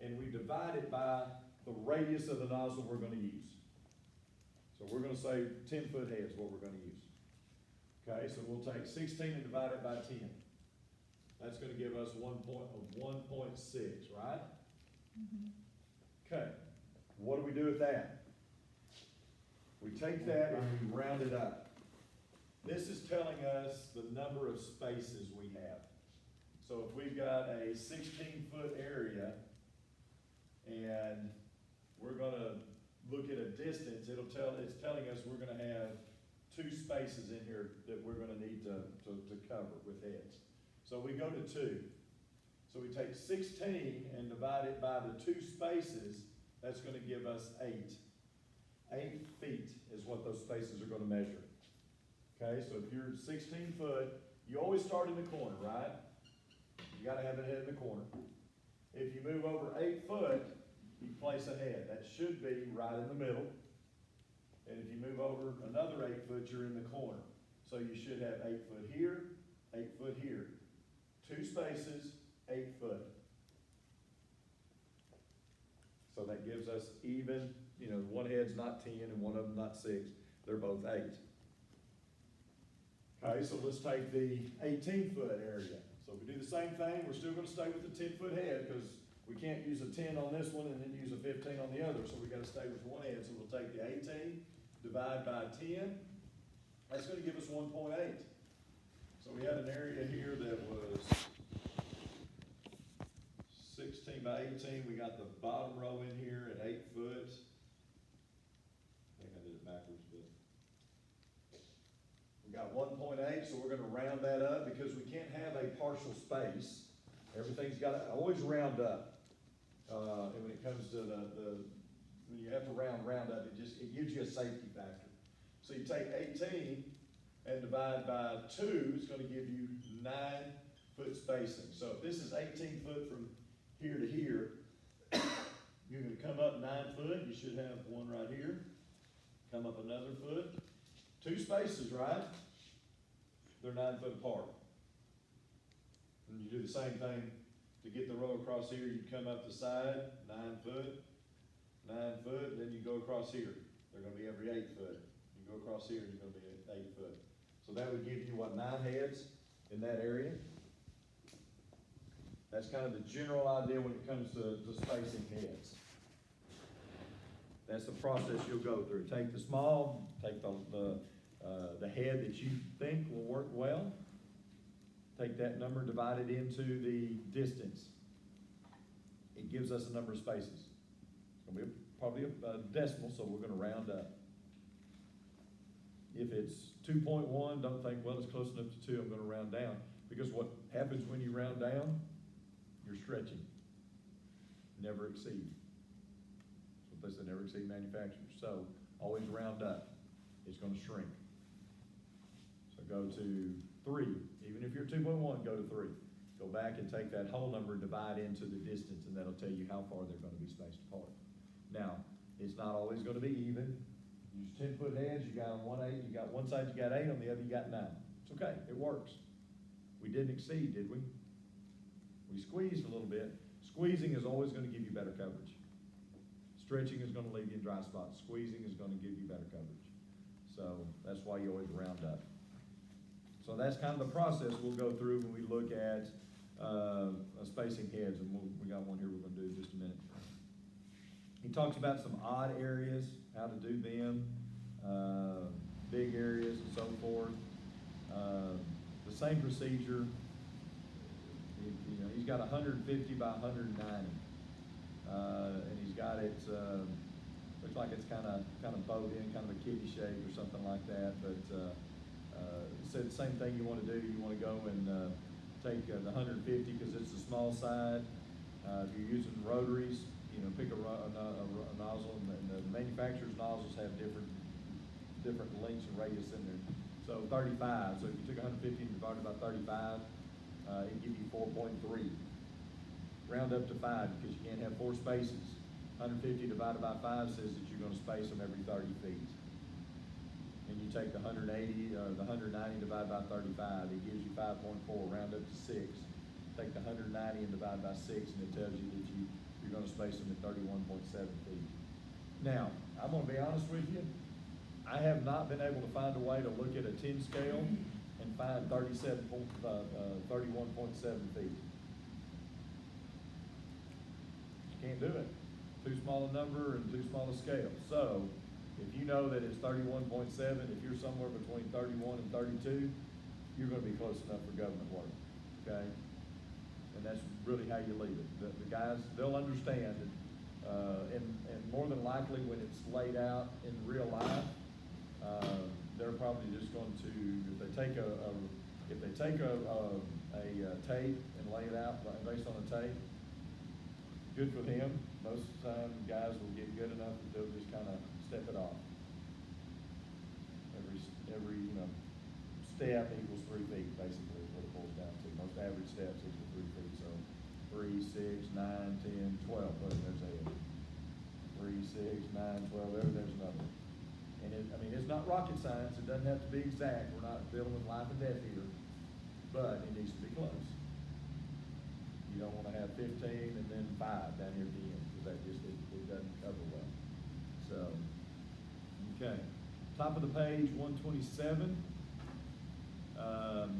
and we divide it by the radius of the nozzle we're going to use. So we're going to say 10 foot head is what we're going to use. Okay, so we'll take 16 and divide it by 10. That's going to give us 1.6, right? Okay, what do we do with that? We take that and we round it up. This is telling us the number of spaces we have. So if we've got a 16-foot area and we're going to look at a distance, it's telling us we're going to have 2 spaces in here that we're going to need to cover with heads. So we go to 2. So we take 16 and divide it by the 2 spaces. That's going to give us 8. 8 feet is what those spaces are going to measure. Okay, so if you're 16 foot, you always start in the corner, right? You got to have a head in the corner. If you move over 8 foot, you place a head. That should be right in the middle. And if you move over another 8 foot, you're in the corner. So you should have 8 foot here, 8 foot here. 2 spaces, 8 foot. So that gives us even, you know, one head's not 10 and one of them not 6, they're both 8. Okay, so let's take the 18-foot area. So if we do the same thing, we're still gonna stay with the 10-foot head, because we can't use a 10 on this one and then use a 15 on the other, so we gotta stay with one head. So we'll take the 18, divide by 10, that's gonna give us 1.8. So we had an area here that was 16 by 18, we got the bottom row in here at 8 foot. I think I did it backwards, but. We got 1.8, so we're gonna round that up, because we can't have a partial space. Everything's gotta always round up. And when it comes to when you have to round up, it gives you a safety factor. So you take 18 and divide by 2, it's gonna give you 9-foot spacing. So if this is 18 foot from here to here, you're gonna come up 9 foot, you should have one right here, come up another foot, 2 spaces, right? They're 9 foot apart. And you do the same thing to get the row across here, you come up the side, 9 foot, 9 foot, and then you go across here. They're gonna be every 8 foot. You go across here, you're gonna be at 8 foot. So that would give you, what, 9 heads in that area? That's kind of the general idea when it comes to spacing heads. That's the process you'll go through. Take the small, take the head that you think will work well, take that number, divide it into the distance. It gives us a number of spaces. It's gonna be probably a decimal, so we're gonna round up. If it's 2.1, don't think, well, it's close enough to 2, I'm gonna round down. Because what happens when you round down, you're stretching. Never exceed. That's what they say, never exceed manufacturers. So always round up. It's gonna shrink. So go to 3. Even if you're 2.1, go to 3. Go back and take that whole number, divide into the distance, and that'll tell you how far they're gonna be spaced apart. Now, it's not always gonna be even. Use 10-foot heads, you got on one 8, you got one side you got 8, on the other you got 9. It's okay, it works. We didn't exceed, did we? We squeezed a little bit. Squeezing is always gonna give you better coverage. Stretching is gonna leave you in dry spots. Squeezing is gonna give you better coverage. So that's why you always round up. So that's kind of the process we'll go through when we look at spacing heads, and we got one here we're gonna do in just a minute. He talks about some odd areas, how to do them, big areas and so forth. The same procedure. You know, he's got 150 by 190, and he's got it. Looks like it's kind of bowed in, kind of a kitty shape or something like that. But said the same thing you want to do. You want to go and take the 150 because it's the small side. If you're using rotaries, you know, pick a nozzle, and the manufacturer's nozzles have different lengths and radius in there. So 35. So if you took 150 and divided by 35, it'd give you 4.3. Round up to 5 because you can't have 4 spaces. 150 divided by 5 says that you're going to space them every 30 feet. And you take the 180 or the 190 divided by 35, it gives you 5.4. Round up to 6. Take the 190 and divide by 6, and it tells you that you're going to space them at 31.7 feet. Now, I'm going to be honest with you. I have not been able to find a way to look at a 10 scale and find 31.7 feet. You can't do it. Too small a number and too small a scale. So, if you know that it's 31.7, if you're somewhere between 31 and 32, you're going to be close enough for government work. Okay? And that's really how you leave it. The guys, they'll understand it. And more than likely when it's laid out in real life, they're probably just going to, if they take a tape and lay it out based on a tape, good for them. Most of the time, guys will get good enough that they'll just kind of step it off. Every step equals 3 feet, basically, is what it boils down to. Most average steps equal 3 feet. So 3, 6, 9, 10, 12. Look, there's a 3, 6, 9, 12. There's another. And it's not rocket science. It doesn't have to be exact. We're not dealing with life and death here, but it needs to be close. You don't wanna have 15 and then 5 down here at the end, because that just, it doesn't cover well. So, okay, top of the page, 127.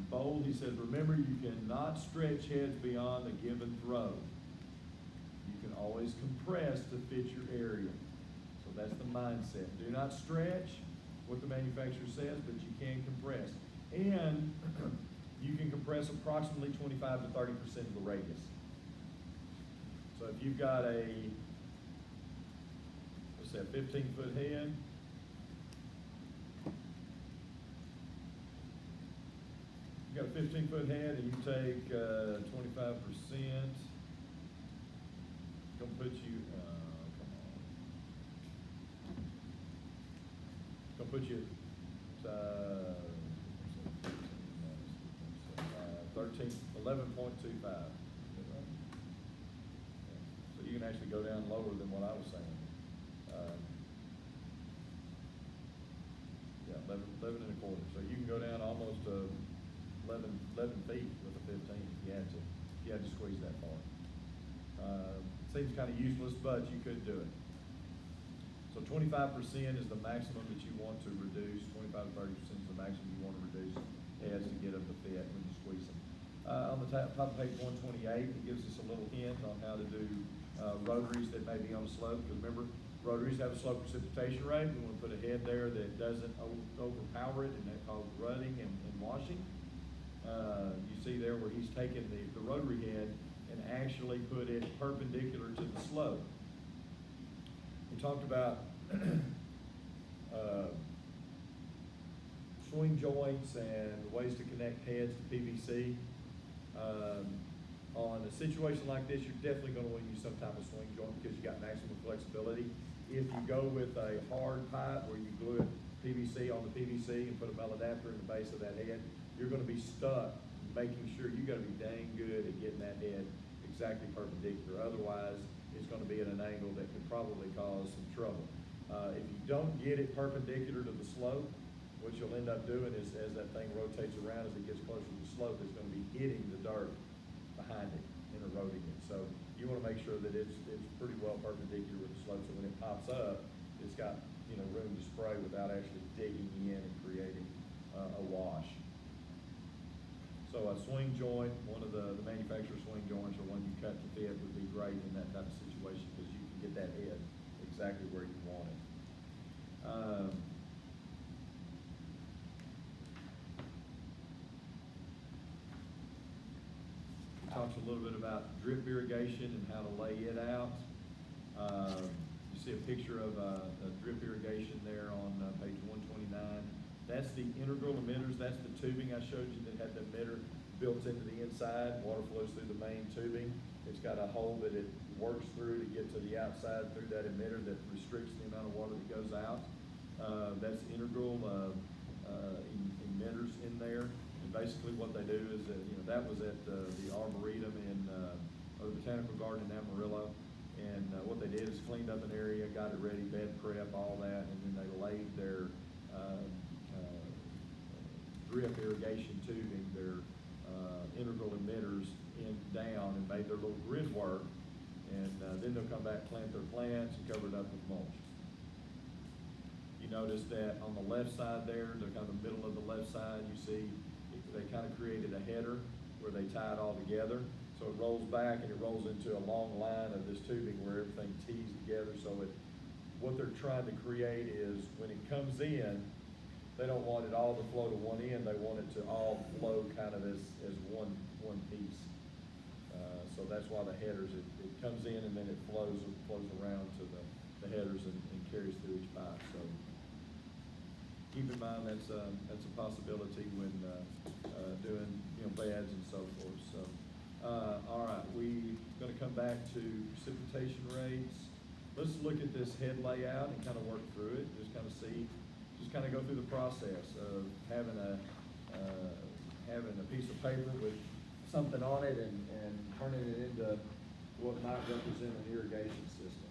Bold, he says, remember, you cannot stretch heads beyond a given throw. You can always compress to fit your area. So that's the mindset. Do not stretch what the manufacturer says, but you can compress. And you can compress approximately 25 to 30% of the radius. So if you've got a, let's say a 15-foot head, you got a 15-foot head and you take 25%, gonna put you, come on. Gonna put you at 11.25. So you can actually go down lower than what I was saying. Yeah, 11 and a quarter. So you can go down almost 11 feet with a 15 if you had to. If you had to squeeze that far. Seems kind of useless, but you could do it. So 25% is the maximum that you want to reduce. 25 to 30% is the maximum you want to reduce heads to get them to fit when you squeeze them. On the top of page 128, it gives us a little hint on how to do rotaries that may be on a slope. Because remember, rotaries have a slope precipitation rate. We want to put a head there that doesn't overpower it, and that causes rutting and washing. You see there where he's taken the rotary head and actually put it perpendicular to the slope. We talked about swing joints and ways to connect heads to PVC. On a situation like this, you're definitely going to want to use some type of swing joint because you got maximum flexibility. If you go with a hard pipe where you glue it PVC on the PVC and put a maladapter in the base of that head, you're going to be stuck making sure you got to be dang good at getting that head exactly perpendicular. Otherwise, it's going to be at an angle that could probably cause some trouble. If you don't get it perpendicular to the slope, what you'll end up doing is as that thing rotates around, as it gets closer to the slope, it's going to be hitting the dirt behind it and eroding it. So you want to make sure that it's pretty well perpendicular with the slope, so when it pops up, it's got room to spray without actually digging in and creating a wash. So a swing joint, one of the manufacturer swing joints or one you cut to fit would be great in that type of situation because you can get that head exactly where you want it. We talked a little bit about drip irrigation and how to lay it out. You see a picture of a drip irrigation there on page 129. That's the integral emitters. That's the tubing I showed you that had the emitter built into the inside. Water flows through the main tubing. It's got a hole that it works through to get to the outside through that emitter that restricts the amount of water that goes out. That's integral emitters in there. And basically what they do is that, that was at the Arboretum or the Botanical Garden in Amarillo. And what they did is cleaned up an area, got it ready, bed prep, all that, and then they laid their drip irrigation tubing, their integral emitters down and made their little grid work, and then they'll come back, plant their plants, and cover it up with mulch. You notice that on the left side there, the kind of the middle of the left side, you see they kind of created a header where they tie it all together. So it rolls back and it rolls into a long line of this tubing where everything tees together. So what they're trying to create is when it comes in, they don't want it all to flow to one end. They want it to all flow kind of as one piece. So that's why the headers, it comes in and then it flows around to the headers and carries through each pipe. So keep in mind that's a possibility when doing beds and so forth. So all right, we're going to come back to precipitation rates. Let's look at this head layout and kind of work through it. Just kind of see. Just kind of go through the process of having a piece of paper with something on it and turning it into what might represent an irrigation system.